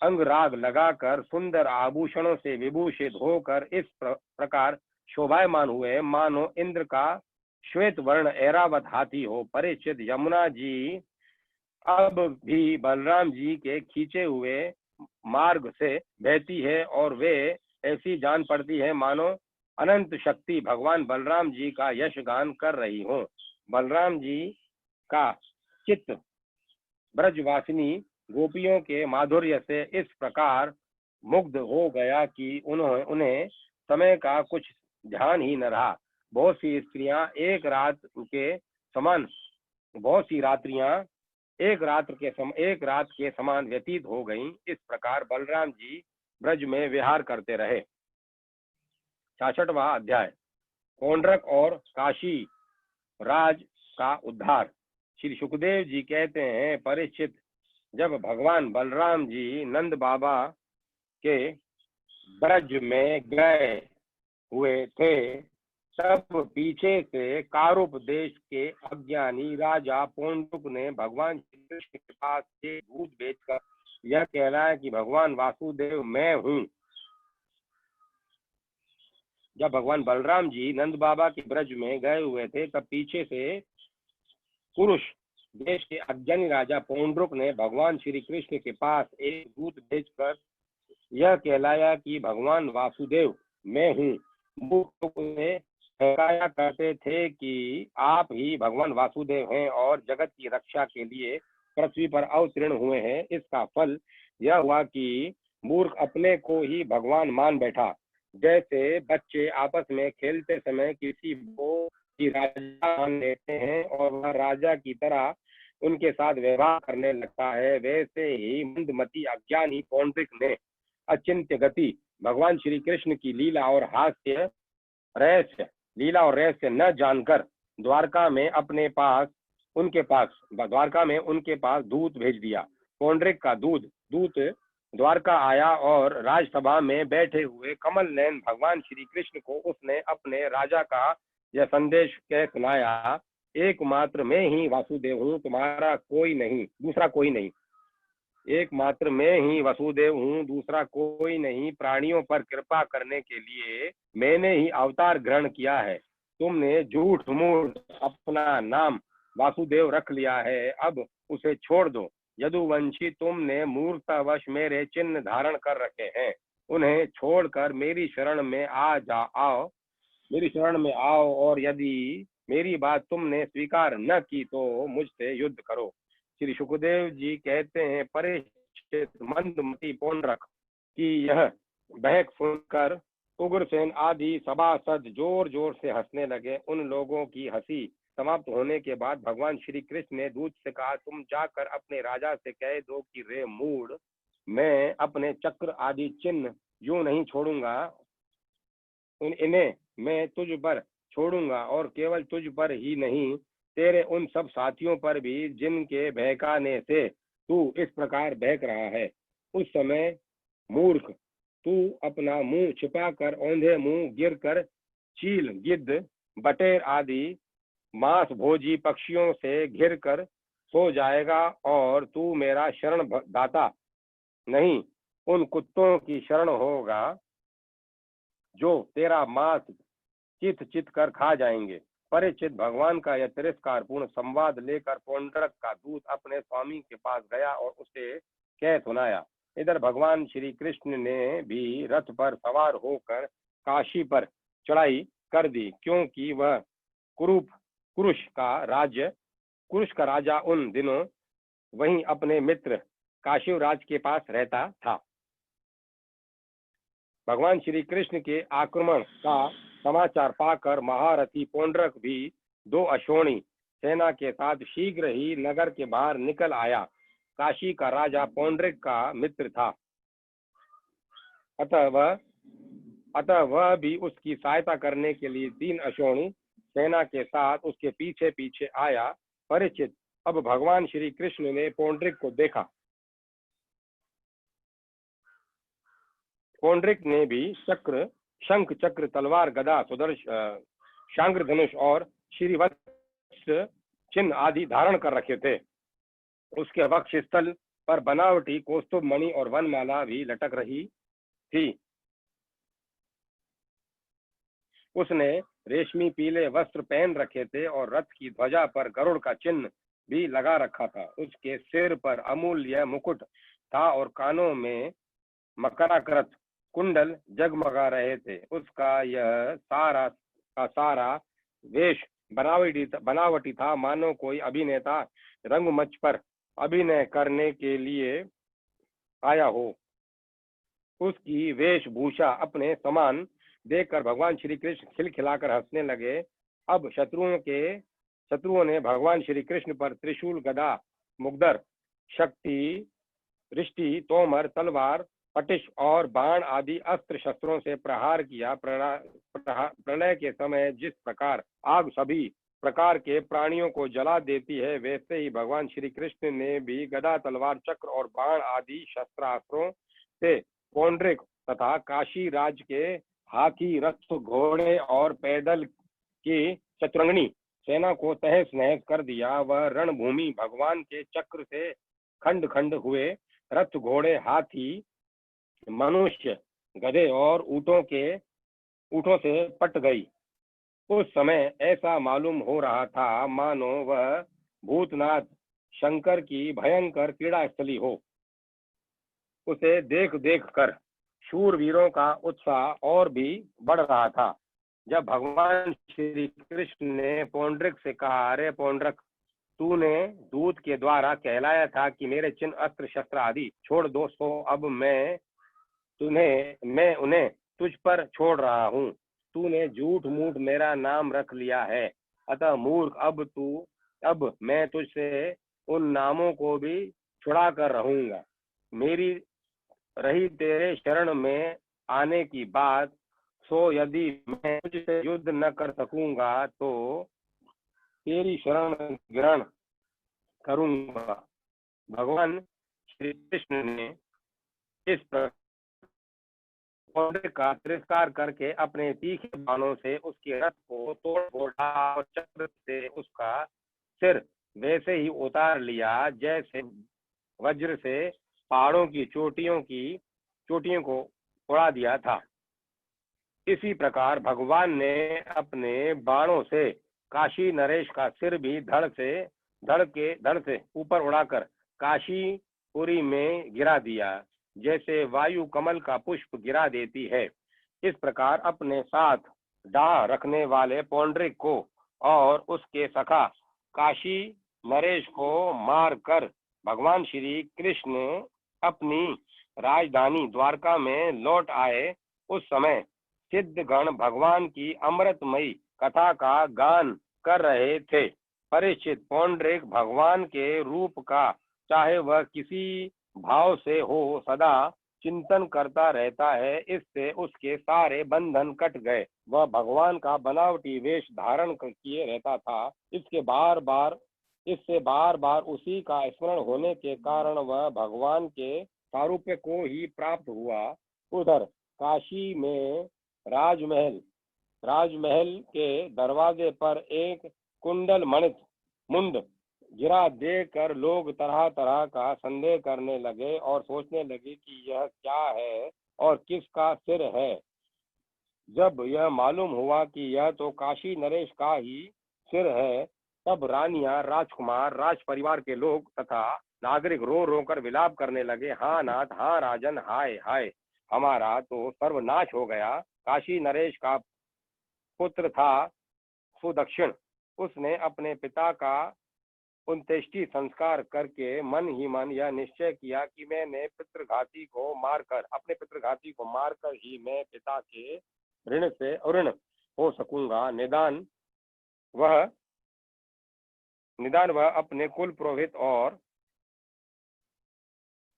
अंगराग लगाकर सुंदर आभूषणों से विभूषित होकर इस प्रकार शोभायमान हुए, मानो इंद्र का श्वेत वर्ण ऐरावत हाथी हो। परीक्षित, यमुना जी अब भी बलराम जी के खींचे हुए मार्ग से बहती है और वे ऐसी जान पड़ती है मानो अनंत शक्ति भगवान बलराम जी का यश गान कर रही हो। बलराम जी का चित्त ब्रजवासिनी गोपियों के माधुर्य से इस प्रकार मुग्ध हो गया कि उन्हें समय का कुछ ध्यान ही न रहा। बहुत सी स्त्रियां एक रात के समान बहुत सी रात्रियां एक रात के समान व्यतीत हो गईं। इस प्रकार बलराम जी ब्रज में विहार करते रहे। 66वां अध्याय, कोंड्रक और काशी राज का उद्धार। श्री सुखदेव जी कहते हैं, परीक्षित, जब भगवान बलराम जी नंद बाबा के ब्रज में गए हुए थे, तब पीछे से कारुप देश के अज्ञानी राजा पौंड्रुक ने भगवान श्री कृष्ण के पास से दूध बेचकर यह कहलाया कि भगवान वासुदेव मैं हूँ। जब भगवान बलराम जी नंद बाबा के ब्रज में गए हुए थे, तब पीछे से कुरुष देश के अज्ञानी राजा पौंड्रुक ने भगवान श्री कृष्ण के पास एक दूत भेजकर यह कहलाया कि भगवान वासुदेव मैं हूँ। मूर्ख उन्हें ठहकाया करते थे कि आप ही भगवान वासुदेव हैं और जगत की रक्षा के लिए पृथ्वी पर अवतीर्ण हुए हैं। इसका फल यह हुआ कि मूर्ख अपने को ही भगवान मान बैठा। जैसे बच्चे आपस में खेलते समय किसी को ही राजा मान लेते हैं और वह राजा की तरह उनके साथ व्यवहार करने लगता है, वैसे ही मंदमती अज्ञानी पौंड्रिक ने अचिंत्य गति भगवान श्री कृष्ण की लीला और रहस्य न जानकर द्वारका में उनके पास दूत भेज दिया। पौंड्रिक का दूत द्वारका आया और राजसभा में बैठे हुए कमल नयन भगवान श्री कृष्ण को उसने अपने राजा का यह संदेश कह सुनाया, एकमात्र मैं ही वासुदेव हूँ, तुम्हारा कोई नहीं, दूसरा कोई नहीं। एकमात्र मैं ही वसुदेव हूँ, दूसरा कोई नहीं। प्राणियों पर कृपा करने के लिए मैंने ही अवतार ग्रहण किया है। तुमने झूठ मूठ अपना नाम वासुदेव रख लिया है, अब उसे छोड़ दो। यदुवंशी, तुमने मूर्खतावश मेरे चिन्ह धारण कर रखे हैं, उन्हें छोड़कर मेरी शरण में आओ और यदि मेरी बात तुमने स्वीकार न की तो मुझसे युद्ध करो। श्री सुखदेव जी कहते हैं, परीक्षित, मंदमती पौंड्रक की यह बहक सुनकर उग्रसेन आदि सभासद जोर जोर से हंसने लगे। उन लोगों की हंसी समाप्त होने के बाद भगवान श्री कृष्ण ने दूत से कहा, तुम जाकर अपने राजा से कह दो कि रे मूढ़, मैं अपने चक्र आदि चिन्ह यूं नहीं छोड़ूंगा। इन्हें मैं तुझ पर छोड़ूंगा और केवल तुझ पर ही नहीं, तेरे उन सब साथियों पर भी जिनके बहकाने से तू इस प्रकार बहक रहा है। उस समय मूर्ख, तू अपना मुंह छिपाकर औंधे मुंह गिरकर चील, गिद्ध, बटेर आदि मांस भोजी पक्षियों से घिर कर सो जाएगा और तू मेरा शरण दाता नहीं, उन कुत्तों की शरण होगा जो तेरा मांस चित कर खा जाएंगे। परिचित, भगवान का यह तिरस्कार पूर्ण संवाद लेकर पौंड्रक का दूत अपने स्वामी के पास गया और उसे कह सुनाया। इधर भगवान श्री कृष्ण ने भी रथ पर सवार होकर काशी पर चढ़ाई कर दी, क्योंकि वह कुरुष का राजा उन दिनों वहीं अपने मित्र काशीराज के पास रहता था। भगवान श्री कृष्ण के आक्रमण का समाचार पाकर महारथी पौंड्रक भी 2 अश्वनी सेना के साथ शीघ्र ही नगर के बाहर निकल आया। काशी का राजा पौंड्रिक का मित्र था, अतः वह भी उसकी सहायता करने के लिए 3 अश्वनी सेना के साथ उसके पीछे पीछे आया। परिचित, अब भगवान श्री कृष्ण ने पौंड्रिक को देखा पौंड्रिक ने भी चक्र, शंख चक्र, तलवार, गदा, शांग्र धनुष और श्रीवत्स चिन्ह आदि धारण कर रखे थे। उसके वक्ष स्थल पर बनावटी कौस्तुभ मणि और वनमाला भी लटक रही थी। उसने रेशमी पीले वस्त्र पहन रखे थे और रथ की ध्वजा पर गरुड़ का चिन्ह भी लगा रखा था। उसके सिर पर अमूल्य मुकुट था और कानों में मकराकृत कुंडल जगमगा रहे थे। उसका यह सारा का सारा वेश बनावटी था, मानो कोई अभिनेता रंगमंच पर अभिनय करने के लिए आया हो। उसकी वेशभूषा अपने समान देखकर भगवान श्री कृष्ण खिलखिलाकर हंसने लगे। अब शत्रुओं ने भगवान श्री कृष्ण पर त्रिशूल, गदा, मुगदर, शक्ति, रिष्टि, तोमर, तलवार, पटिश और बाण आदि अस्त्र शस्त्रों से प्रहार किया। प्रलय के समय जिस प्रकार आग सभी प्रकार के प्राणियों को जला देती है, वैसे ही भगवान श्री कृष्ण ने भी गदा, तलवार, चक्र और बाण आदि शस्त्रास्त्रों से पौंड्रिक तथा काशी राज के हाथी, रथ, घोड़े और पैदल की चतुरंगनी सेना को तहस नहस कर दिया। वह रणभूमि भगवान के चक्र से खंड खंड हुए। रथ, घोड़े, हाथी, मनुष्य, गधे और ऊंटों से पट गई। उस समय ऐसा मालूम हो रहा था मानो वह भूतनाथ शंकर की भयंकर क्रीड़ा स्थली हो। उसे देख देख कर शूरवीरों का उत्साह और भी बढ़ रहा था। जब भगवान श्री कृष्ण ने पौंड्रिक से कहा, अरे पौंड्रक, तूने दूत के द्वारा कहलाया था कि मेरे चिन्ह, अस्त्र शस्त्र आदि छोड़ दो, सो अब मैं उन्हें तुझ पर छोड़ रहा हूँ। तूने झूठ मूठ मेरा नाम रख लिया है, अतः मूर्ख, अब मैं तुझसे उन नामों को भी छुड़ा कर रहूंगा। मेरी रही तेरे शरण में आने की बात, सो यदि मैं तुझसे युद्ध न कर सकूंगा तो तेरी शरण ग्रहण करूंगा। भगवान श्री कृष्ण ने इस प्रकार का तिरस्कार करके अपने तीखे बाणों से उसके रथ को तोड़ फोड़ा और चक्र से उसका सिर वैसे ही उतार लिया जैसे वज्र से पहाड़ों की चोटियों को उड़ा दिया था। इसी प्रकार भगवान ने अपने बाणों से काशी नरेश का सिर भी धड़ से ऊपर उड़ाकर काशीपुरी में गिरा दिया, जैसे वायु कमल का पुष्प गिरा देती है। इस प्रकार अपने साथ डाह रखने वाले पौंड्रिक को और उसके सखा काशी नरेश को मार कर भगवान श्री कृष्ण अपनी राजधानी द्वारका में लौट आए। उस समय सिद्धगण भगवान की अमृतमयी कथा का गान कर रहे थे। परीक्षित, पौंड्रिक भगवान के रूप का चाहे वह किसी भाव से हो सदा चिंतन करता रहता है। इससे उसके सारे बंधन कट गए। वह भगवान का बनावटी वेश धारण किए रहता था। इससे बार बार उसी का स्मरण होने के कारण वह भगवान के सारूप्य को ही प्राप्त हुआ। उधर काशी में राजमहल के दरवाजे पर एक कुंडल मणित मुंड गिरा देकर लोग तरह तरह का संदेह करने लगे और सोचने लगे कि यह क्या है और किसका सिर है। जब यह मालूम हुआ कि यह तो काशी नरेश का ही सिर है, तब रानियां, राजकुमार, राज परिवार के लोग तथा नागरिक रो रो कर विलाप करने लगे। हाँ नाथ, हाँ राजन, हाय हाय, हमारा तो सर्वनाश हो गया। काशी नरेश का पुत्र था सुदक्षिण। उसने अपने पिता का अंत्येष्टि संस्कार करके मन ही मन यह निश्चय किया कि मैंने अपने पितृघाती को मारकर ही मैं पिता के ऋण से अऋण हो सकूंगा। निदान वह अपने कुल पुरोहित और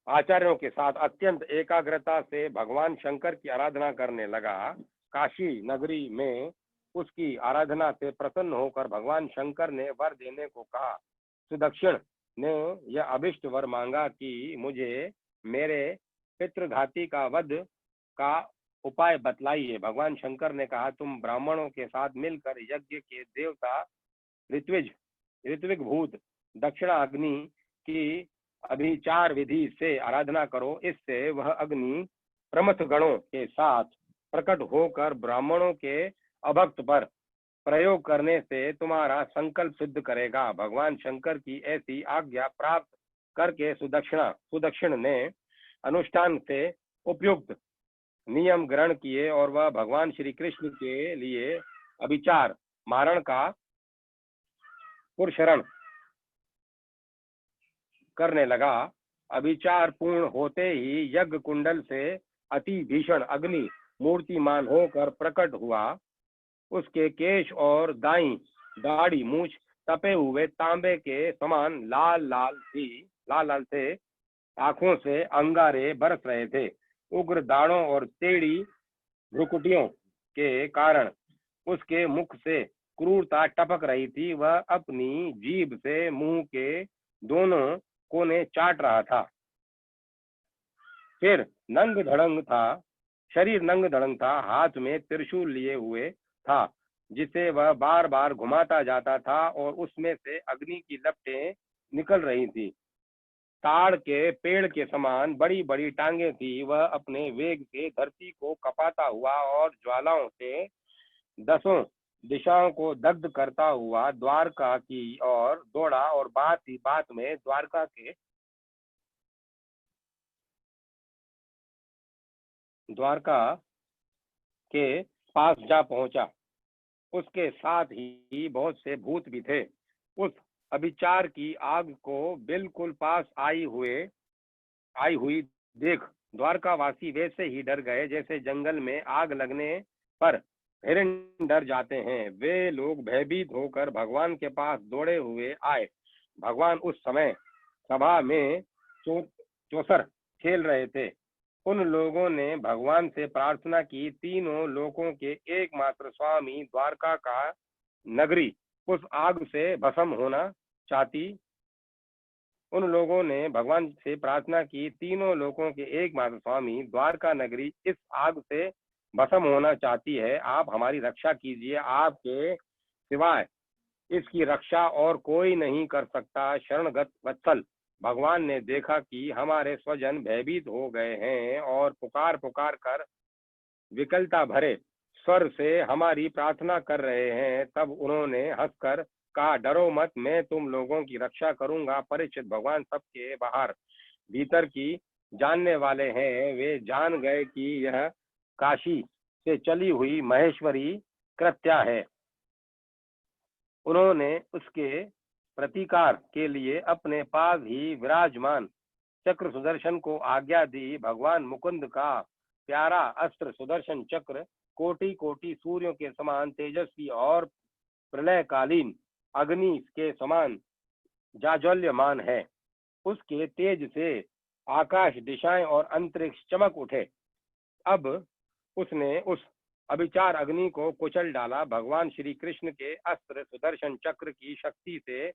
आचार्यों के साथ अत्यंत एकाग्रता से भगवान शंकर की आराधना करने लगा। काशी नगरी में उसकी आराधना से प्रसन्न होकर भगवान शंकर ने वर देने को कहा। सुदक्षिण ने यह अभिष्ट वर मांगा कि मुझे मेरे पितृघाती का वध का उपाय बतलाइए। भगवान शंकर ने कहा, तुम ब्राह्मणों के साथ मिलकर यज्ञ के देवता ऋत्विज ऋत्विक भूत दक्षिणा अग्नि की अभिचार विधि से आराधना करो। इससे वह अग्नि प्रमथ गणों के साथ प्रकट होकर ब्राह्मणों के अभक्त पर प्रयोग करने से तुम्हारा संकल्प सिद्ध करेगा। भगवान शंकर की ऐसी आज्ञा प्राप्त करके सुदक्षिण ने अनुष्ठान से उपयुक्त नियम ग्रहण किए और वह भगवान श्री कृष्ण के लिए अभिचार मारण का पुरस्करण करने लगा। अभिचार पूर्ण होते ही यज्ञ कुंडल से अति भीषण अग्नि मूर्तिमान होकर प्रकट हुआ। उसके केश और दाई दाढ़ी मूछ तपे हुए तांबे के समान लाल लाल थे। आंखों से अंगारे बरस रहे थे। उग्र दाढ़ों और टेढ़ी भ्रुकुटियों के कारण उसके मुख से क्रूरता टपक रही थी। वह अपनी जीभ से मुंह के दोनों कोने चाट रहा था। फिर शरीर नंग धड़ंग था। हाथ में त्रिशूल लिए हुए था जिसे वह बार बार घुमाता जाता था और उसमें से अग्नि की लपटें निकल रही थी। ताड़ के पेड़ के समान बड़ी बड़ी टांगे थी। वह अपने वेग से धरती को कपाता हुआ और ज्वालाओं से दसों दिशाओं को दग्ध करता हुआ द्वारका की ओर दौड़ा और बात ही बात में द्वारका के पास जा पहुंचा। उसके साथ ही बहुत से भूत भी थे। उस अभिचार की आग को बिल्कुल पास आई हुई देख द्वारकावासी वैसे ही डर गए जैसे जंगल में आग लगने पर हिरण डर जाते हैं। वे लोग भयभीत होकर भगवान के पास दौड़े हुए आए। भगवान उस समय सभा में चौसर खेल रहे थे। उन लोगों ने भगवान से प्रार्थना की, तीनों लोकों के एकमात्र स्वामी द्वारका का नगरी उस आग से भस्म होना चाहती। उन लोगों ने भगवान से प्रार्थना की, तीनों लोकों के एकमात्र स्वामी द्वारका नगरी इस आग से भस्म होना चाहती है। आप हमारी रक्षा कीजिए। आपके सिवाय इसकी रक्षा और कोई नहीं कर सकता। शरणगत वत्सल, भगवान ने देखा कि हमारे स्वजन भयभीत हो गए हैं और पुकार पुकार कर विकलता भरे स्वर से हमारी प्रार्थना कर रहे हैं। तब उन्होंने हंसकर कहा, डरो मत, मैं तुम लोगों की रक्षा करूंगा। परीक्षित, भगवान सबके बाहर भीतर की जानने वाले हैं। वे जान गए कि यह काशी से चली हुई महेश्वरी कृत्या है। उन्होंने उसके प्रतिकार के लिए अपने पास ही विराजमान चक्र सुदर्शन को आज्ञा दी। भगवान मुकुंद का प्यारा अस्त्र सुदर्शन चक्र कोटि कोटि सूर्यों के समान तेजस्वी और प्रलयकालीन अग्नि के समान जाज्वल्यमान है। उसके तेज से आकाश, दिशाएं और अंतरिक्ष चमक उठे। अब उसने उस अभिचार अग्नि को कुचल डाला। भगवान श्री कृष्ण के अस्त्र सुदर्शन चक्र की शक्ति से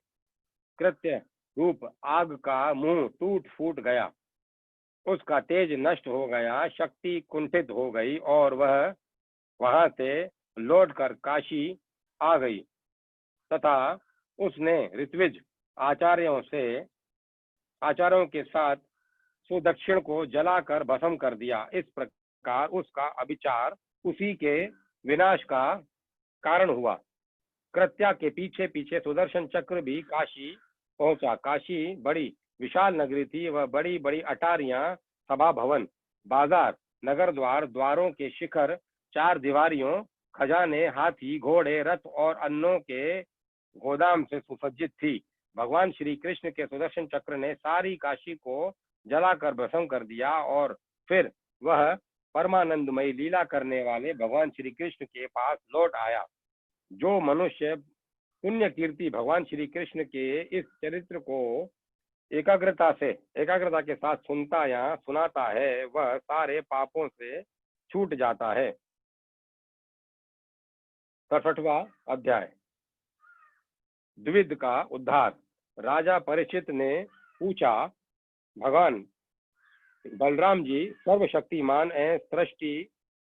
कृत्य रूप आग का मुंह टूट फूट गया। उसका तेज नष्ट हो गया, शक्ति कुंठित हो गई और वह वहां से लौटकर काशी आ गई तथा उसने ऋत्विज आचार्यों के साथ सुदक्षिण को जलाकर भस्म कर दिया। इस प्रकार उसका अभिचार उसी के विनाश का कारण हुआ। कृत्या के पीछे पीछे सुदर्शन चक्र भी काशी पहुंचा। काशी बड़ी विशाल नगरी थी। वह बड़ी बड़ी अटारियां, सभा भवन, बाजार, नगर द्वार, द्वारों के शिखर, चार दीवारियों, खजाने, हाथी, घोड़े, रथ और अन्नों के गोदाम से सुसज्जित थी। भगवान श्री कृष्ण के सुदर्शन चक्र ने सारी काशी को जलाकर भस्म कर दिया और फिर वह परमानंदमयी लीला करने वाले भगवान श्री कृष्ण के पास लौट आया। जो मनुष्य पुण्य कीर्ति भगवान श्री कृष्ण के इस चरित्र को एकाग्रता के साथ सुनता या सुनाता है, वह सारे पापों से छूट जाता है। 67वां अध्याय, द्विविध का उद्धार। राजा परीक्षित ने पूछा, भगवान बलराम जी सर्वशक्तिमान एवं सृष्टि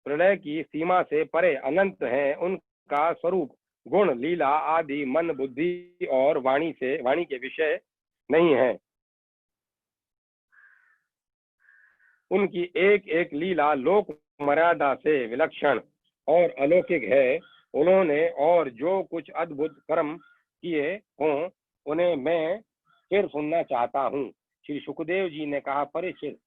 प्रलय की सीमा से परे अनंत हैं। उनका स्वरूप गुण लीला आदि मन बुद्धि और वाणी के विषय नहीं है। उनकी एक एक लीला लोक मर्यादा से विलक्षण और अलौकिक है। उन्होंने और जो कुछ अद्भुत कर्म किए हों उन्हें मैं फिर सुनना चाहता हूँ। श्री सुखदेव जी ने कहा, परीक्षित,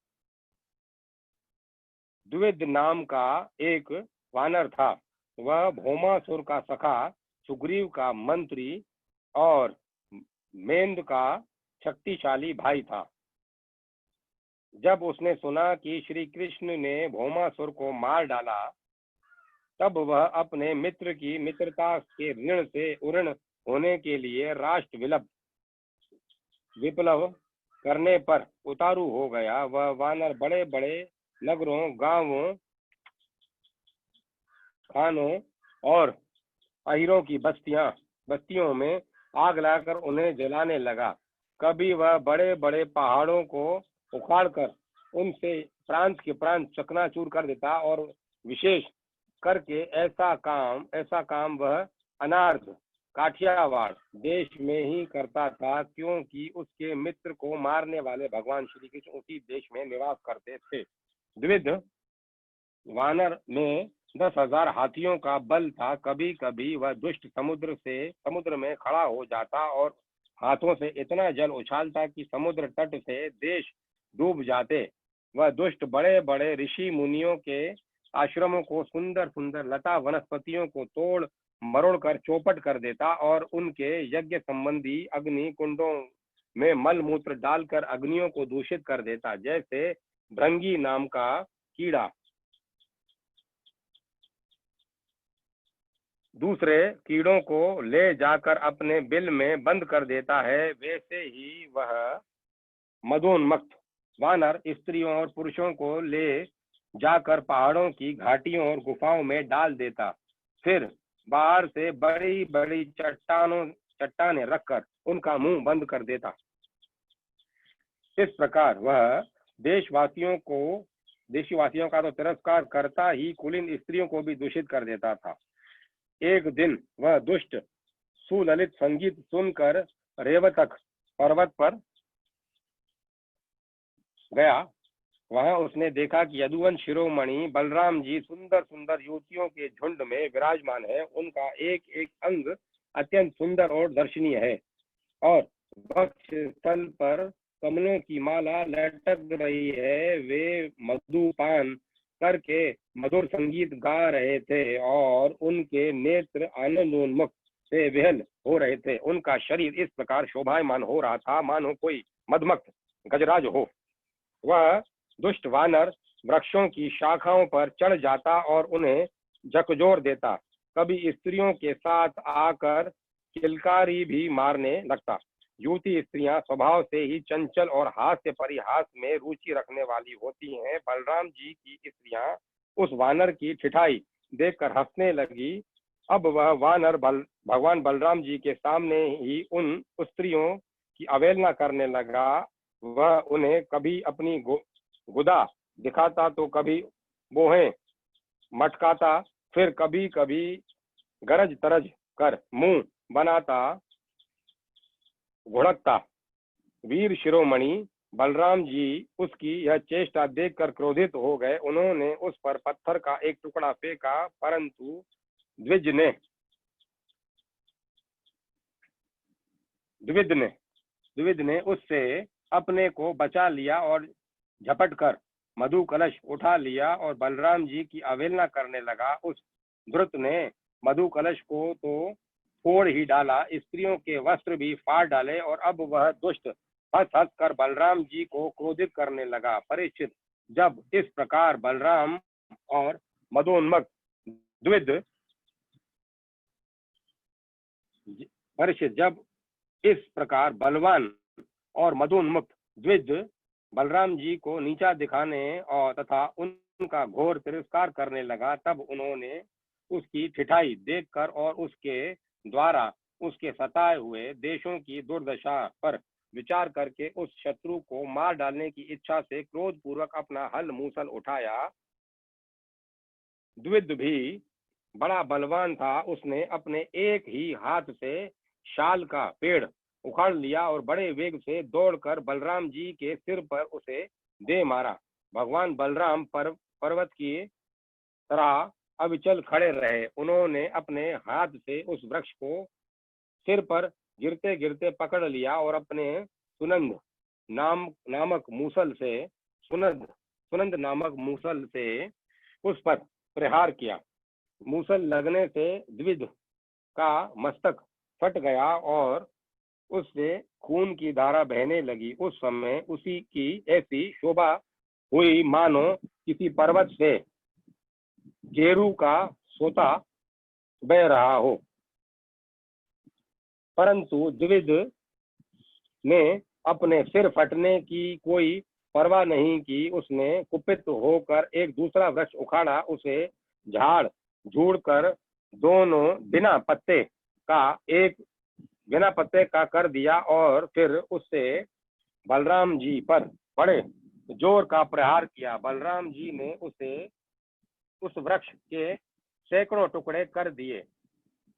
द्विविद नाम का एक वानर था। वह भौमासुर का सखा, सुग्रीव का मंत्री और मेंद का शक्तिशाली भाई था। जब उसने सुना कि श्री कृष्ण ने भौमासुर को मार डाला, तब वह अपने मित्र की मित्रता के ऋण से उऋण होने के लिए राष्ट्र विप्लव करने पर उतारू हो गया। वह वानर बड़े बड़े नगरों, गांवों, खानों और अहीरों की बस्तियों में आग लगाकर उन्हें जलाने लगा। कभी वह बड़े बड़े पहाड़ों को उखाड़कर उनसे प्रांत के प्रांत चकनाचूर कर देता, और विशेष करके ऐसा काम वह अनार्थ काठियावाड़ देश में ही करता था, क्योंकि उसके मित्र को मारने वाले भगवान श्री कृष्ण उसी देश में निवास करते थे। द्विविध वानर में 10,000 हाथियों का बल था। कभी कभी वह दुष्ट समुद्र में खड़ा हो जाता और हाथों से इतना जल उछालता कि समुद्र तट से देश डूब जाते। वह दुष्ट बड़े बड़े ऋषि मुनियों के आश्रमों को, सुंदर सुंदर लता वनस्पतियों को तोड़ मरोड़ कर चौपट कर देता और उनके यज्ञ संबंधी अग्नि कुंडों में मल मूत्र डालकर अग्नियों को दूषित कर देता। जैसे भृंगी नाम का कीड़ा दूसरे कीड़ों को ले जाकर अपने बिल में बंद कर देता है, वैसे ही वह मदोन्मत्त वानर स्त्रियों और पुरुषों को ले जाकर पहाड़ों की घाटियों और गुफाओं में डाल देता। फिर बाहर से बड़ी बड़ी चट्टानें रखकर उनका मुंह बंद कर देता। इस प्रकार वह देशवासियों का तो तिरस्कार करता ही कुलीन स्त्रियों को भी दूषित कर देता था। एक दिन वह दुष्ट सुललित संगीत सुनकर रेवतक पर्वत पर गया। वहां उसने देखा कि यदुवंश शिरोमणि बलराम जी सुंदर सुंदर युवतियों के झुंड में विराजमान है। उनका एक एक अंग अत्यंत सुंदर और दर्शनीय है, और वक्ष स्थल पर कमलों की माला लटक रही है। वे मधुपान करके मधुर संगीत गा रहे थे और उनके नेत्र आनंदोन्मुख से विहल हो रहे थे। उनका शरीर इस प्रकार शोभायमान हो रहा था मानो कोई मदमस्त गजराज हो। वह दुष्ट वानर वृक्षों की शाखाओं पर चढ़ जाता और उन्हें झकझोर देता। कभी स्त्रियों के साथ आकर किलकारी भी मारने लगता। युवती स्त्रियां स्वभाव से ही चंचल और हास्य परिहास में रुचि रखने वाली होती हैं। बलराम जी की स्त्रियां उस वानर की ठिठाई देखकर हंसने लगी। अब वह वानर भगवान बलराम जी के सामने ही उन स्त्रियों की अवहेलना करने लगा। वह उन्हें कभी अपनी गुदा दिखाता तो कभी बोहें मटकाता, फिर कभी कभी गरज तरज कर मुंह बनाता घुड़कता। वीर शिरोमणि बलराम जी उसकी यह चेष्टा देखकर क्रोधित हो गए। उन्होंने उस पर पत्थर का एक टुकड़ा फेंका, परंतु द्विविद ने उससे अपने को बचा लिया और झपट कर मधु कलश उठा लिया और बलराम जी की अवहेलना करने लगा। उस धृत ने मधु कलश को तो फोड़ ही डाला, स्त्रियों के वस्त्र भी फाड़ डाले, और अब वह दुष्ट हंस हंस कर बलराम जी को क्रोधित करने लगा। परीक्षित, जब इस प्रकार बलराम और मदोन्मत्त द्विविद परीक्षित जब इस प्रकार बलवान और मदोन्मुक्त द्विविद बलराम जी को नीचा दिखाने और तथा उनका घोर तिरस्कार करने लगा, तब उन्होंने उसकी ठिठाई देखकर और उसके द्वारा उसके सताए हुए देशों की दुर्दशा पर विचार करके उस शत्रु को मार डालने की इच्छा से क्रोध पूर्वक अपना हल मूसल उठाया। द्विध भी बड़ा बलवान था, उसने अपने एक ही हाथ से शाल का पेड़ उखाड़ लिया और बड़े वेग से दौड़कर बलराम जी के सिर पर उसे दे मारा। भगवान बलराम पर्वत की तरह अविचल खड़े रहे। उन्होंने अपने हाथ से उस वृक्ष को सिर पर गिरते गिरते पकड़ लिया और अपने सुनंद नामक मूसल से उस पर प्रहार किया। मूसल लगने से द्विध का मस्तक फट गया और उससे खून की धारा बहने लगी। उस समय उसी की ऐसी शोभा हुई मानो किसी पर्वत से गेरू का सोता बह रहा हो। परंतु द्विध ने अपने सिर फटने की कोई परवाह नहीं की। उसने कुपित होकर एक दूसरा वृक्ष उखाड़ा, उसे झाड़ झूड़ कर दोनों बिना पत्ते का कर दिया और फिर उससे बलराम जी पर बड़े जोर का प्रहार किया। बलराम जी ने उसे उस वृक्ष के सैकड़ों टुकड़े कर दिए।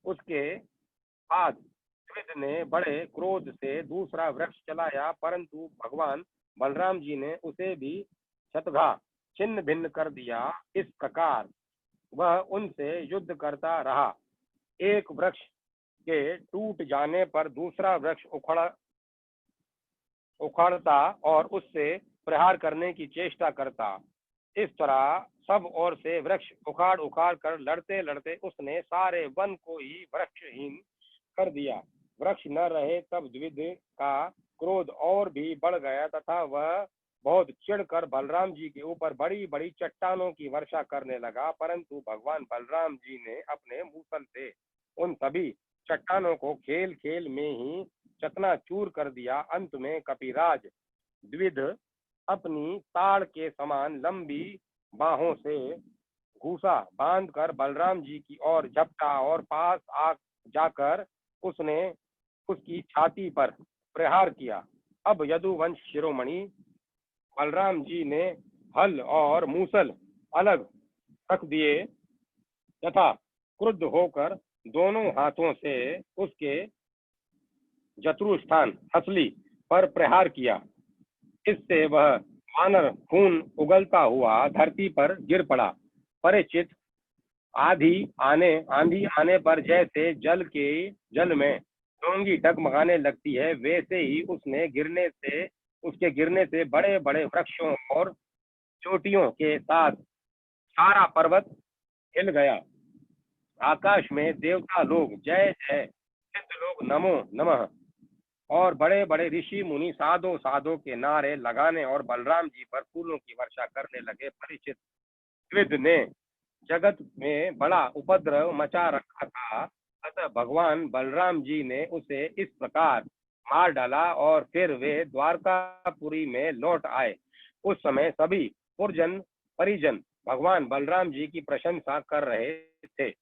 उसके बाद द्विध ने बड़े क्रोध से दूसरा वृक्ष चलाया, परंतु भगवान बलराम जी ने उसे भी शतघा छिन्न भिन्न कर दिया। इस प्रकार वह उनसे युद्ध करता रहा। एक वृक्ष के टूट जाने पर दूसरा वृक्ष उखड़ता और उससे प्रहार करने की चेष्टा करता। इस तरह सब ओर से वृक्ष उखाड़ उखाड़ कर लड़ते लड़ते उसने सारे वन को ही वृक्षहीन कर दिया। वृक्ष न रहे तब द्विध का क्रोध और भी बढ़ गया तथा वह बहुत चिढ़कर बलराम जी के ऊपर बड़ी बड़ी चट्टानों की वर्षा करने लगा। परंतु भगवान बलराम जी ने अपने मूसल से उन सभी चट्टानों को खेल खेल में ही चकनाचूर कर दिया। अंत में कपिराज द्विध अपनी ताड़ के समान लंबी बाहों से घूसा बांधकर बलराम जी की ओर झपटा और पास आ जाकर उसने उसकी छाती पर प्रहार किया। अब यदुवंश शिरोमणि बलराम जी ने हल और मूसल अलग रख दिए तथा क्रुद्ध होकर दोनों हाथों से उसके जत्रुस्थान हसली पर प्रहार किया। इससे वह वानर खून उगलता हुआ धरती पर गिर पड़ा। परीक्षित आंधी आने पर जैसे जल में डोंगी डगमगाने लगती है, वैसे ही उसके गिरने से बड़े बड़े वृक्षों और चोटियों के साथ सारा पर्वत हिल गया। आकाश में देवता लोग जय जय, सिद्ध लोग नमो नमः और बड़े बड़े ऋषि मुनि साधो साधो के नारे लगाने और बलराम जी पर फूलों की वर्षा करने लगे। परीक्षित द्विध ने जगत में बड़ा उपद्रव मचा रखा था, अतः भगवान बलराम जी ने उसे इस प्रकार मार डाला और फिर वे द्वारकापुरी में लौट आए। उस समय सभी परिजन भगवान बलराम जी की प्रशंसा कर रहे थे।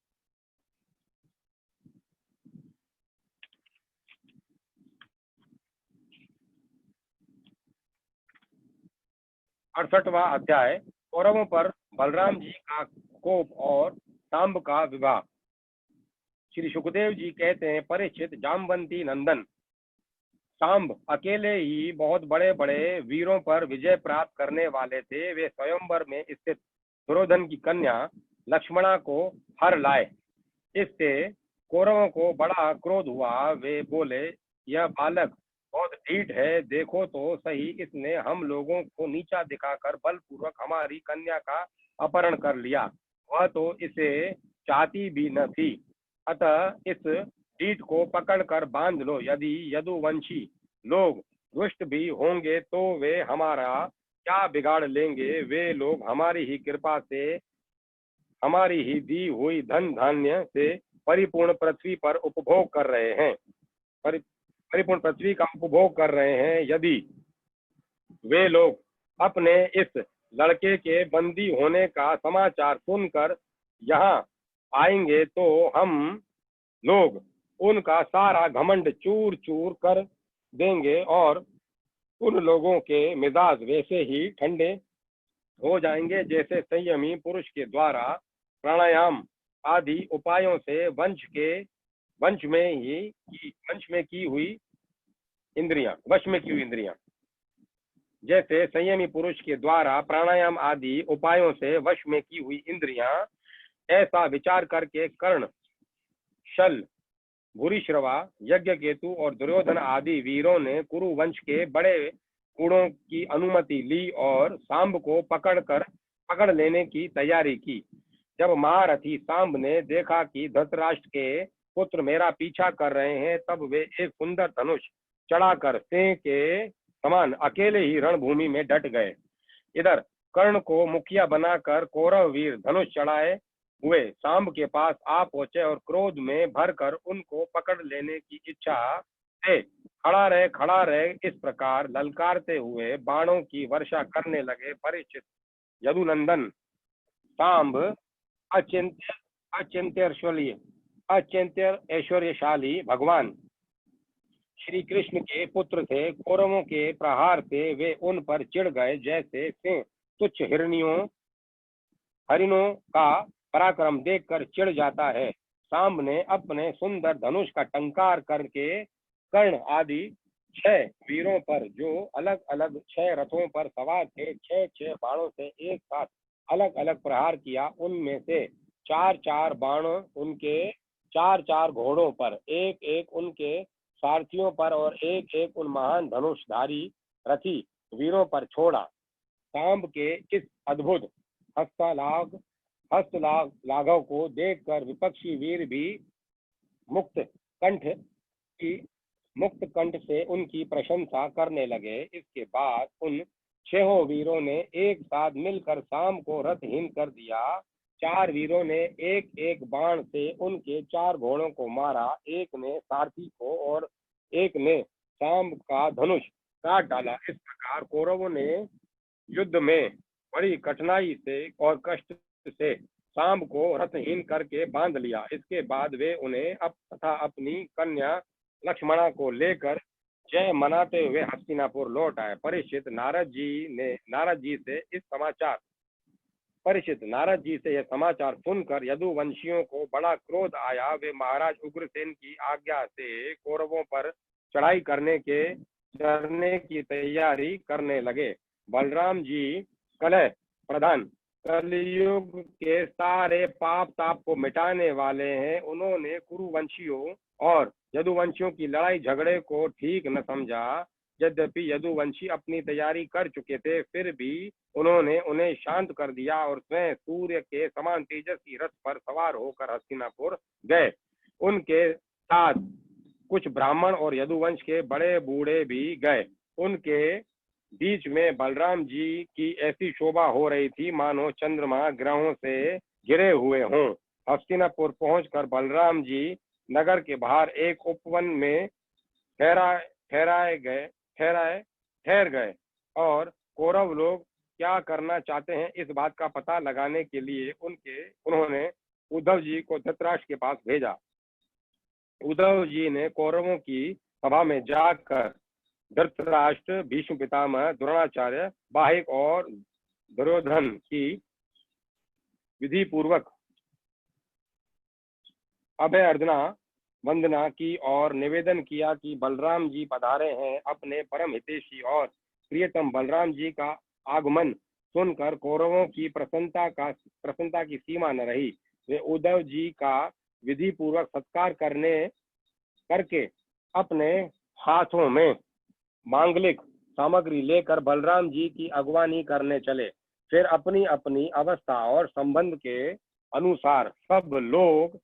68वां अध्याय कौरवों पर बलराम जी का कोप और सांब का विवाह। श्री सुखदेव जी कहते हैं, परीक्षित जामवंती नंदन सांब अकेले ही बहुत बड़े बड़े वीरों पर विजय प्राप्त करने वाले थे। वे स्वयंवर में स्थित दुर्योधन की कन्या लक्ष्मणा को हर लाए। इससे कौरवों को बड़ा क्रोध हुआ। वे बोले, यह बालक बहुत ढीठ है, देखो तो सही, इसने हम लोगों को नीचा दिखाकर बलपूर्वक हमारी कन्या का अपहरण कर लिया। वह तो इसे चाहती भी न थी। अतः इस ढीठ को पकड़कर बांध लो। यदि यदुवंशी लोग दुष्ट भी होंगे तो वे हमारा क्या बिगाड़ लेंगे। वे लोग हमारी ही कृपा से, हमारी ही दी हुई धन धान्य से परिपूर्ण पृथ्वी पर उपभोग कर रहे हैं, परिपूर्ण पृथ्वी का उपभोग कर रहे हैं। यदि वे लोग अपने इस लड़के के बंदी होने का समाचार सुनकर यहाँ आएंगे तो हम लोग उनका सारा घमंड चूर चूर कर देंगे और उन लोगों के मिजाज वैसे ही ठंडे हो जाएंगे जैसे संयमी पुरुष के द्वारा प्राणायाम आदि उपायों से वंश में की हुई इंद्रियां जैसे संयमी पुरुष के द्वारा प्राणायाम आदि उपायों से वश में की हुई इंद्रियां, ऐसा विचार करके कर्ण, शल, भूरिश्रवा, यज्ञकेतु और दुर्योधन आदि वीरों ने कुरु वंश के बड़े कूड़ों की अनुमति ली और सांब को पकड़ लेने की तैयारी की। जब महारथी सांब ने देखा कि धृतराष्ट्र के पुत्र मेरा पीछा कर रहे हैं, तब वे एक सुंदर धनुष चढ़ाकर सिंह के समान अकेले ही रणभूमि में डट गए। इधर कर्ण को मुखिया बनाकर कौरव वीर धनुष चढ़ाए हुए सांब के पास आ पहुंचे और क्रोध में भरकर उनको पकड़ लेने की इच्छा से खड़ा रहे इस प्रकार ललकारते हुए बाणों की वर्षा करने लगे। परीक्षित, यदुनंदन सांब अचिंत्य ऐश्वर्यशाली भगवान श्री कृष्ण के पुत्र थे। कौरवों के प्रहार से वे उन पर चिढ़ गए जैसे सिंह तुच्छ हरिणों का पराक्रम देखकर चिढ़ जाता है। सांब ने अपने सुंदर धनुष का टंकार करके कर्ण आदि 6 वीरों पर, जो अलग अलग 6 रथों पर सवार थे, 6 बाणों से एक साथ अलग अलग प्रहार किया। उनमें से 4 बाण उनके 4 घोड़ों पर, एक उनके सारथियों पर और एक उन महान धनुषधारी रथी वीरों पर छोड़ा। सांब के इस अद्भुत हस्तलाघव को देखकर विपक्षी वीर भी मुक्त कंठ से उनकी प्रशंसा करने लगे। इसके बाद उन 6 वीरों ने एक साथ मिलकर सांब को रथहीन कर दिया। 4 वीरों ने एक बाण से उनके 4 घोड़ों को मारा। एक ने सारथी को और एक ने सांब का धनुष काट डाला। इस प्रकार कौरवों ने युद्ध में बड़ी कठिनाई से और कष्ट से सांब को रथहीन करके बांध लिया। इसके बाद वे उन्हें तथा अपनी कन्या लक्ष्मणा को लेकर जय मनाते हुए हस्तिनापुर लौट आए। परीक्षित, नारद जी से यह समाचार सुनकर यदुवंशियों को बड़ा क्रोध आया। वे महाराज उग्रसेन की आज्ञा से कौरवों पर चढ़ाई करने की तैयारी करने लगे। बलराम जी कलह प्रधान, कलयुग के सारे पाप ताप को मिटाने वाले हैं। उन्होंने कुरुवंशियों और यदुवंशियों की लड़ाई झगड़े को ठीक न समझा। यद्यपि यदुवंशी अपनी तैयारी कर चुके थे, फिर भी उन्होंने उन्हें शांत कर दिया और स्वयं सूर्य के समान तेजस्वी रथ पर सवार होकर हस्तिनापुर गए। उनके साथ कुछ ब्राह्मण और यदुवंश के बड़े बूढ़े भी गए। उनके बीच में बलराम जी की ऐसी शोभा हो रही थी मानो चंद्रमा ग्रहों से घिरे हुए हों। हस्तिनापुर पहुंचकर बलराम जी नगर के बाहर एक उपवन में ठहर गए और कौरव लोग क्या करना चाहते हैं इस बात का पता लगाने के लिए उन्होंने उद्धव जी को धृतराष्ट्र के पास भेजा। उद्धव जी ने कौरवों की सभा में जाकर धृतराष्ट्र, भीष्म पितामह, द्रोणाचार्य, बाहिक और दुर्योधन की विधि पूर्वक अभ्यर्थना वंदना की और निवेदन किया कि बलराम जी पधारे हैं। अपने परम हितैषी और प्रियतम बलराम जी का आगमन सुनकर कौरवों की प्रसन्नता की सीमा न रही। वे उद्धव जी का विधि पूर्वक सत्कार करके अपने हाथों में मांगलिक सामग्री लेकर बलराम जी की अगवानी करने चले। फिर अपनी अपनी अवस्था और संबंध के अनुसार सब लोग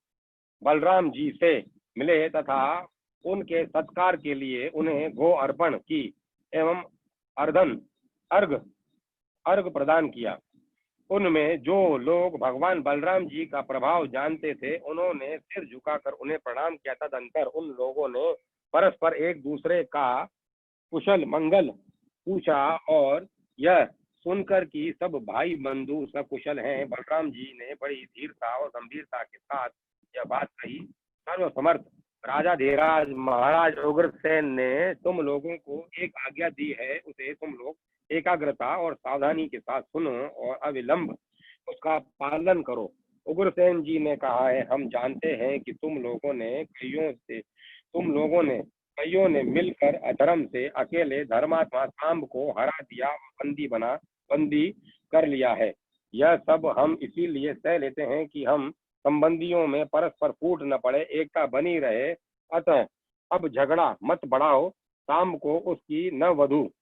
बलराम जी से मिले तथा उनके सत्कार के लिए उन्हें गो अर्पण की एवं अर्घ प्रदान किया। उनमें जो लोग भगवान बलराम जी का प्रभाव जानते थे, उन्होंने सिर झुकाकर उन्हें प्रणाम किया। तदंतर उन लोगों ने परस्पर एक दूसरे का कुशल मंगल पूछा और यह सुनकर कि सब भाई बंधु सकुशल हैं, बलराम जी ने बड़ी धीरता और गंभीरता के साथ यह बात कही। सर्वसमर्थ राजा धीराज महाराज उग्रसेन ने तुम लोगों को एक आज्ञा दी है, उसे तुम लोग एकाग्रता और सावधानी के साथ सुनो और अविलंब उसका पालन करो। उग्रसेन जी ने कहा है, हम जानते हैं कि कईयों ने मिलकर अधर्म से अकेले धर्मात्मा सांब को हरा दिया और बंदी कर लिया है। यह सब हम इसीलिए सह लेते हैं कि हम संबंधियों में परस्पर फूट न पड़े, एकता बनी रहे। अतः अब झगड़ा मत बढ़ाओ, सांब को उसकी नववधू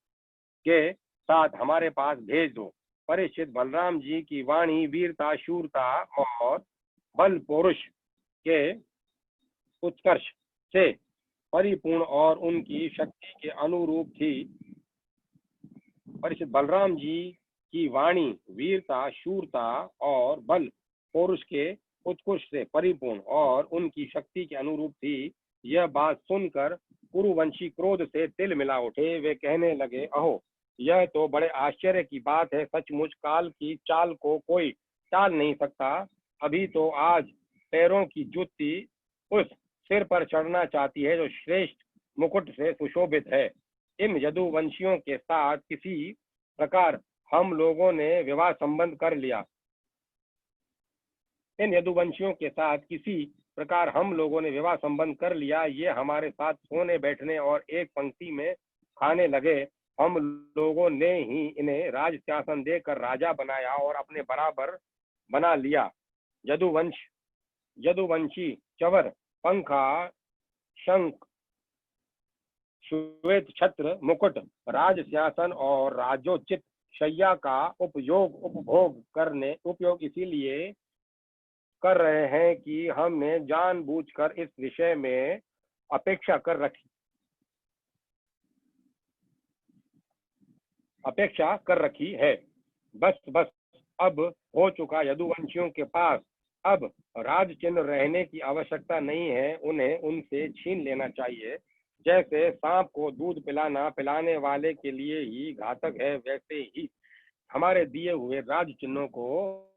के साथ हमारे पास भेज दो। परीक्षित, बलराम जी की वाणी वीरता, शूरता और बल पौरुष के उत्कर्ष से परिपूर्ण और उनकी शक्ति के अनुरूप थी। परीक्षित, बलराम जी की वाणी वीरता, शूरता और बल पौरुष के उत्कृष्ट से परिपूर्ण और उनकी शक्ति के अनुरूप थी। यह बात सुनकर कुरुवंशी क्रोध से तिल मिला उठे। वे कहने लगे, अहो, यह तो बड़े आश्चर्य की बात है। सचमुच काल की चाल को कोई टाल नहीं सकता। अभी तो आज पैरों की जुत्ती उस सिर पर चढ़ना चाहती है जो श्रेष्ठ मुकुट से सुशोभित है। इन यदुवंशियों के साथ किसी प्रकार हम लोगों ने विवाह संबंध कर लिया। इन यदुवंशियों के साथ किसी प्रकार हम लोगों ने विवाह संबंध कर लिया। ये हमारे साथ सोने बैठने और एक पंक्ति में खाने लगे। हम लोगों ने ही इन्हें राज शासन देकर राजा बनाया और अपने बराबर बना लिया। यदुवंशी चवर, पंखा, शंख, श्वेत छत्र, मुकुट, राज सिंहासन और राजोचित शैया का उपयोग इसीलिए कर रहे हैं कि हमने जानबूझकर इस विषय में अपेक्षा कर रखी है। बस अब हो चुका। यदुवंशियों के पास अब राज चिन्ह रहने की आवश्यकता नहीं है। उन्हें उनसे छीन लेना चाहिए। जैसे सांप को दूध पिलाने वाले के लिए ही घातक है, वैसे ही हमारे दिए हुए राज चिन्हों को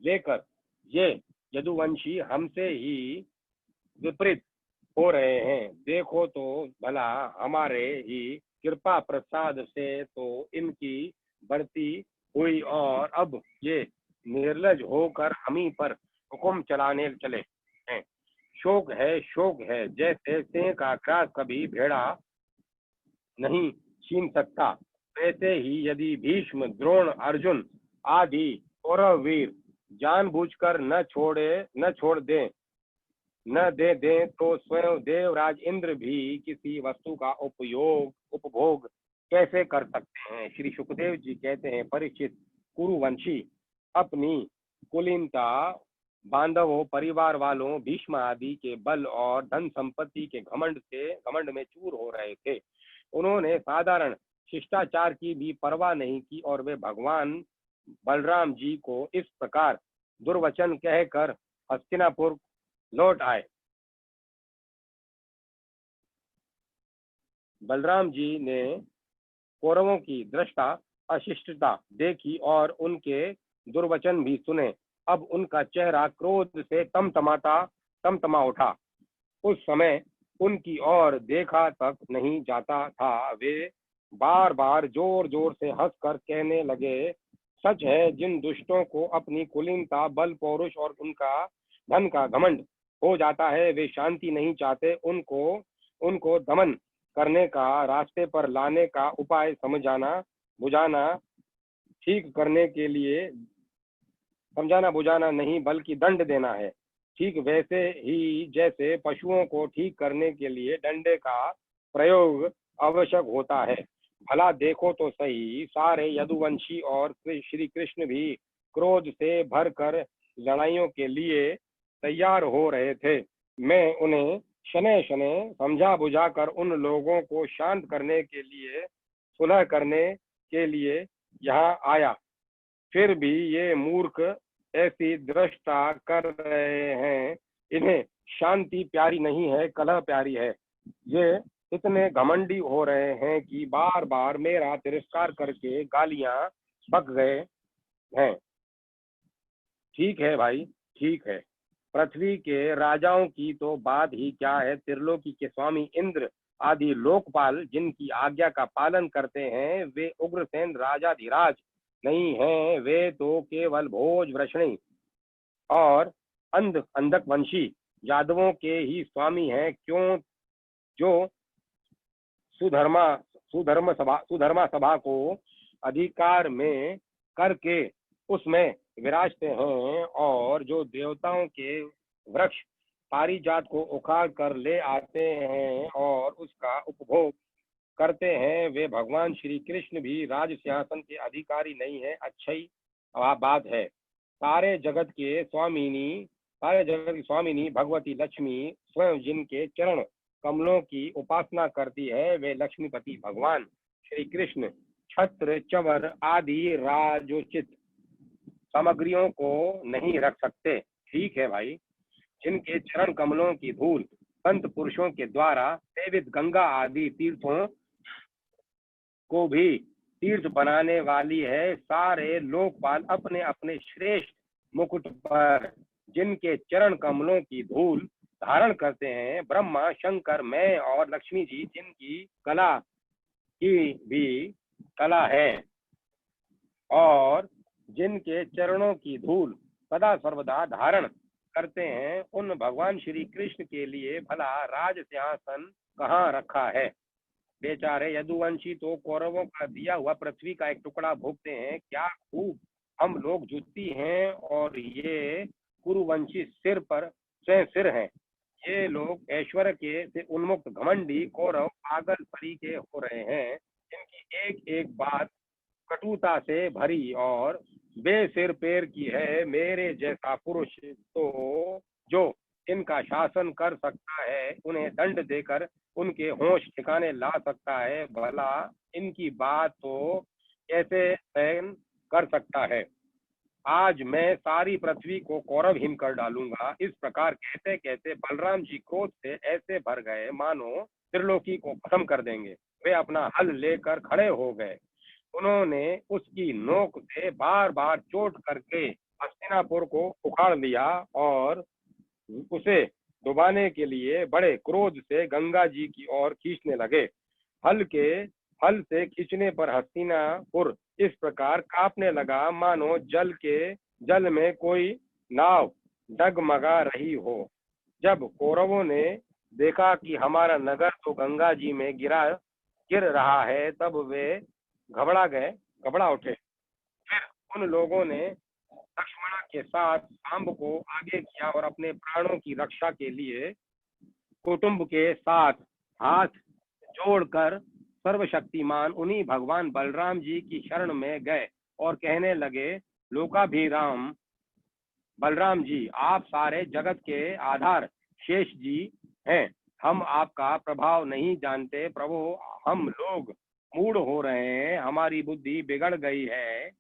लेकर ये यदुवंशी हमसे ही विपरीत हो रहे हैं। देखो तो भला, हमारे ही कृपा प्रसाद से तो इनकी बढ़ती हुई और अब ये निर्लज होकर हम ही पर हुक्म चलाने चले हैं। शोक है, जैसे सिंह का ग्रास कभी भेड़ा नहीं छीन सकता, वैसे ही यदि भीष्म, द्रोण, अर्जुन आदि कौरव वीर जानबूझकर न दे दें तो स्वयं देवराज इंद्र भी किसी वस्तु का उपभोग कैसे कर सकते हैं। श्री सुखदेव जी कहते हैं, परीक्षित, कुरुवंशी अपनी कुलीनता, बांधवों, परिवार वालों, भीष्म आदि के बल और धन संपत्ति के घमंड में चूर हो रहे थे। उन्होंने साधारण शिष्टाचार की भी परवाह नहीं की और वे भगवान बलराम जी को इस प्रकार दुर्वचन कहकर हस्तिनापुर लौट आए। बलराम जी ने कौरवों की दृष्टा अशिष्टता देखी और उनके दुर्वचन भी सुने। अब उनका चेहरा क्रोध से तमतमा उठा। उस समय उनकी ओर देखा तक नहीं जाता था। वे बार बार जोर जोर से हंसकर कहने लगे, सच है, जिन दुष्टों को अपनी कुलीनता, बल, पौरुष और उनका धन का घमंड हो जाता है, वे शांति नहीं चाहते। उनको दमन करने का, रास्ते पर लाने का उपाय समझाना बुझाना ठीक करने के लिए समझाना बुझाना नहीं, बल्कि दंड देना है। ठीक वैसे ही जैसे पशुओं को ठीक करने के लिए डंडे का प्रयोग आवश्यक होता है। भला देखो तो सही, सारे यदुवंशी और श्री कृष्ण भी क्रोध से भरकर लड़ाइयों के लिए तैयार हो रहे थे। मैं उन्हें शनै शनै समझा बुझाकर उन लोगों को शांत करने के लिए, सुलह करने के लिए यहाँ आया। फिर भी ये मूर्ख ऐसी दृष्टा कर रहे हैं। इन्हें शांति प्यारी नहीं है, कलह प्यारी है। ये इतने घमंडी हो रहे हैं कि बार बार मेरा तिरस्कार करके गालियां बक गए हैं। ठीक है भाई, ठीक है। पृथ्वी के राजाओं की तो बात ही क्या है, त्रिलोकी के स्वामी इंद्र आदि लोकपाल जिनकी आज्ञा का पालन करते हैं वे उग्रसेन राजाधिराज नहीं हैं, वे तो केवल भोज वृषणी और अंधक वंशी यादवों के ही स्वामी हैं, क्यों जो सुधर्मा सभा को अधिकार में करके उसमें विराजते हैं और जो देवताओं के वृक्ष पारिजात को उखाड़ कर ले आते हैं और उसका उपभोग करते हैं, वे भगवान श्री कृष्ण भी राज सिंहासन के अधिकारी नहीं है। अच्छी बात है। सारे जगत की स्वामिनी भगवती लक्ष्मी स्वयं जिनके चरण कमलों की उपासना करती है, वे लक्ष्मीपति भगवान श्री कृष्ण छत्र चवर आदि राजोचित सामग्रियों को नहीं रख सकते। ठीक है भाई। जिनके चरण कमलों की धूल संत पुरुषों के द्वारा सेवित गंगा आदि तीर्थों को भी तीर्थ बनाने वाली है। सारे लोकपाल अपने अपने श्रेष्ठ मुकुट पर जिनके चरण कमलों की धूल धारण करते हैं, ब्रह्मा शंकर मैं और लक्ष्मी जी जिनकी कला की भी कला है और जिनके चरणों की धूल सदा सर्वदा धारण करते हैं, उन भगवान श्री कृष्ण के लिए भला राज सिंहासन कहाँ रखा है। बेचारे यदुवंशी तो कौरवों का दिया हुआ पृथ्वी का एक टुकड़ा भोगते हैं। क्या खूब हम लोग जुटती हैं और ये कुरुवंशी सिर पर स्वयं सिर हैं। ये लोग ऐश्वर्य के से उन्मुक्त घमंडी कौरव पागल परी के हो रहे हैं, जिनकी एक एक बात कटुता से भरी और बेसिर पैर की है। मेरे जैसा पुरुष तो जो इनका शासन कर सकता है, उन्हें दंड देकर उनके होश ठिकाने ला सकता है, भला इनकी बात तो कैसे सहन कर सकता है। आज मैं सारी पृथ्वी को कौरवहीन कर डालूंगा। इस प्रकार कहते कहते बलराम जी क्रोध से ऐसे भर गए मानो त्रिलोकी को खत्म कर देंगे। वे अपना हल लेकर खड़े हो गए। उन्होंने उसकी नोक से बार बार चोट करके हस्तिनापुर को उखाड़ लिया और उसे डुबाने के लिए बड़े क्रोध से गंगा जी की ओर खींचने लगे। हल से खींचने पर हस्तिनापुर इस प्रकार कांपने लगा मानो जल में कोई नाव डगमगा रही हो। जब कौरवों ने देखा कि हमारा नगर तो गंगा जी में गिर रहा है, तब वे घबरा उठे। फिर उन लोगों ने लक्ष्मण के साथ सांब को आगे किया और अपने प्राणों की रक्षा के लिए कुटुंब के साथ हाथ जोड़कर सर्वशक्तिमान उन्हीं भगवान बलराम जी की शरण में गए और कहने लगे, लोकाभिराम बलराम जी, आप सारे जगत के आधार शेष जी हैं। हम आपका प्रभाव नहीं जानते प्रभु। हम लोग मूढ़ हो रहे हैं, हमारी बुद्धि बिगड़ गई है,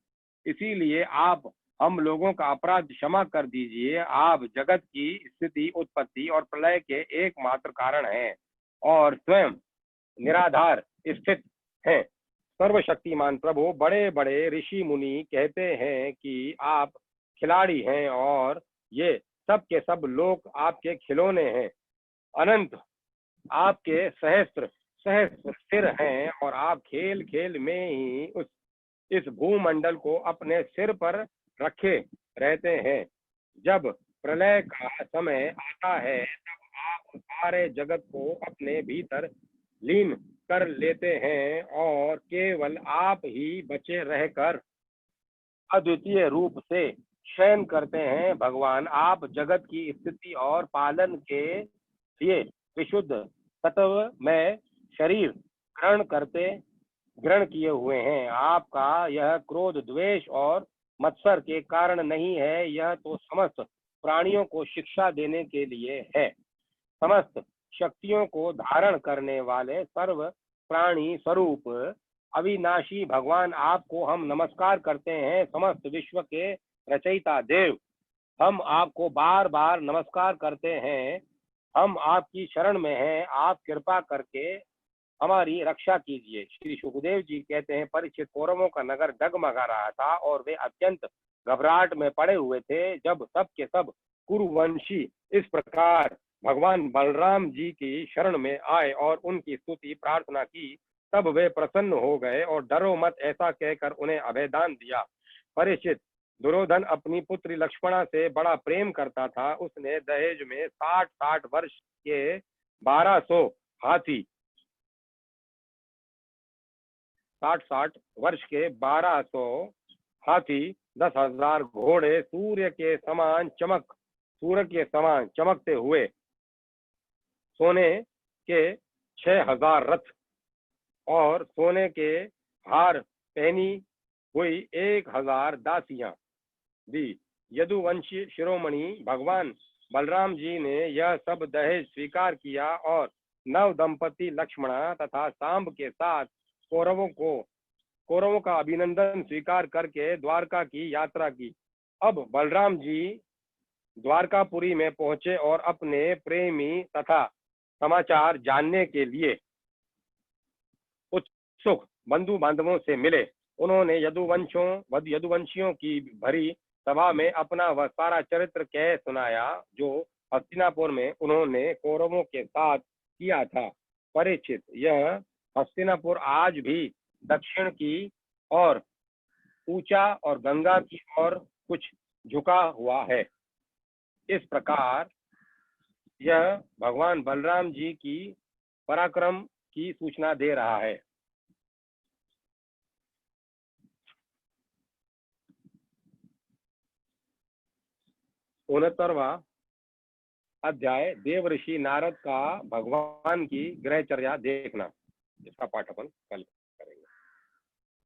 इसीलिए आप हम लोगों का अपराध क्षमा कर दीजिए। आप जगत की स्थिति उत्पत्ति और प्रलय के एकमात्र कारण हैं और स्वयं निराधार स्थित हैं। सर्वशक्तिमान प्रभु, बड़े बड़े ऋषि मुनि कहते हैं कि आप खिलाड़ी हैं और ये सब के सब लोग आपके खिलौने हैं। अनंत आपके सहस्त्र सहस्त्र सिर हैं और आप खेल खेल में ही इस भूमंडल को अपने सिर पर रखे रहते हैं। जब प्रलय का समय आता है, तब आप सारे जगत को अपने भीतर लीन कर लेते हैं और केवल आप ही बचे रहकर अद्वितीय रूप से शयन करते हैं। भगवान, आप जगत की स्थिति और पालन के लिए विशुद्ध तत्व में शरीर ग्रहण किए हुए हैं। आपका यह क्रोध द्वेष और मत्सर के कारण नहीं है, यह तो समस्त प्राणियों को शिक्षा देने के लिए है। समस्त शक्तियों को धारण करने वाले सर्व प्राणी स्वरूप अविनाशी भगवान, आपको हम नमस्कार करते हैं। समस्त विश्व के रचयिता देव, हम आपको बार बार नमस्कार करते हैं। हम आपकी शरण में हैं, आप कृपा करके हमारी रक्षा कीजिए। श्री सुखदेव जी कहते हैं, परीक्षित, कौरवों का नगर डगमगा रहा था और वे अत्यंत घबराहट में पड़े हुए थे। जब सब के सब कुरुवंशी इस प्रकार भगवान बलराम जी की शरण में आए और उनकी स्तुति प्रार्थना की, तब वे प्रसन्न हो गए और डरो मत ऐसा कहकर उन्हें अभयदान दिया। परीक्षित, दुर्योधन अपनी पुत्री लक्ष्मणा से बड़ा प्रेम करता था। उसने दहेज में 60-60 वर्ष के 1200 हाथी 60-60 वर्ष के 1200 हाथी, 10,000 घोड़े, सूर्य के समान चमकते हुए सोने के 6,000 रथ और सोने के हार पहनी हुई 1,000 दासियां दी। यदुवंशी शिरोमणि भगवान बलराम जी ने यह सब दहेज स्वीकार किया और नव दंपति लक्ष्मणा तथा सांब के साथ कौरवों का अभिनंदन स्वीकार करके द्वारका की यात्रा की। अब बलराम जी द्वारकापुरी में पहुंचे और अपने प्रेमी तथा समाचार जानने के लिए उत्सुक बंधु बांधवों से मिले। उन्होंने यदुवंशियों की भरी सभा में अपना वह सारा चरित्र कह सुनाया जो हस्तिनापुर में उन्होंने कौरवों के साथ किया था। परीक्षित, यह हस्तिनापुर आज भी दक्षिण की ओर ऊंचा और गंगा की ओर कुछ झुका हुआ है। इस प्रकार यह भगवान बलराम जी की पराक्रम की सूचना दे रहा है। 69वां अध्याय देव ऋषि नारद का भगवान की ग्रहचर्या देखना। इसका पाठ अपन कल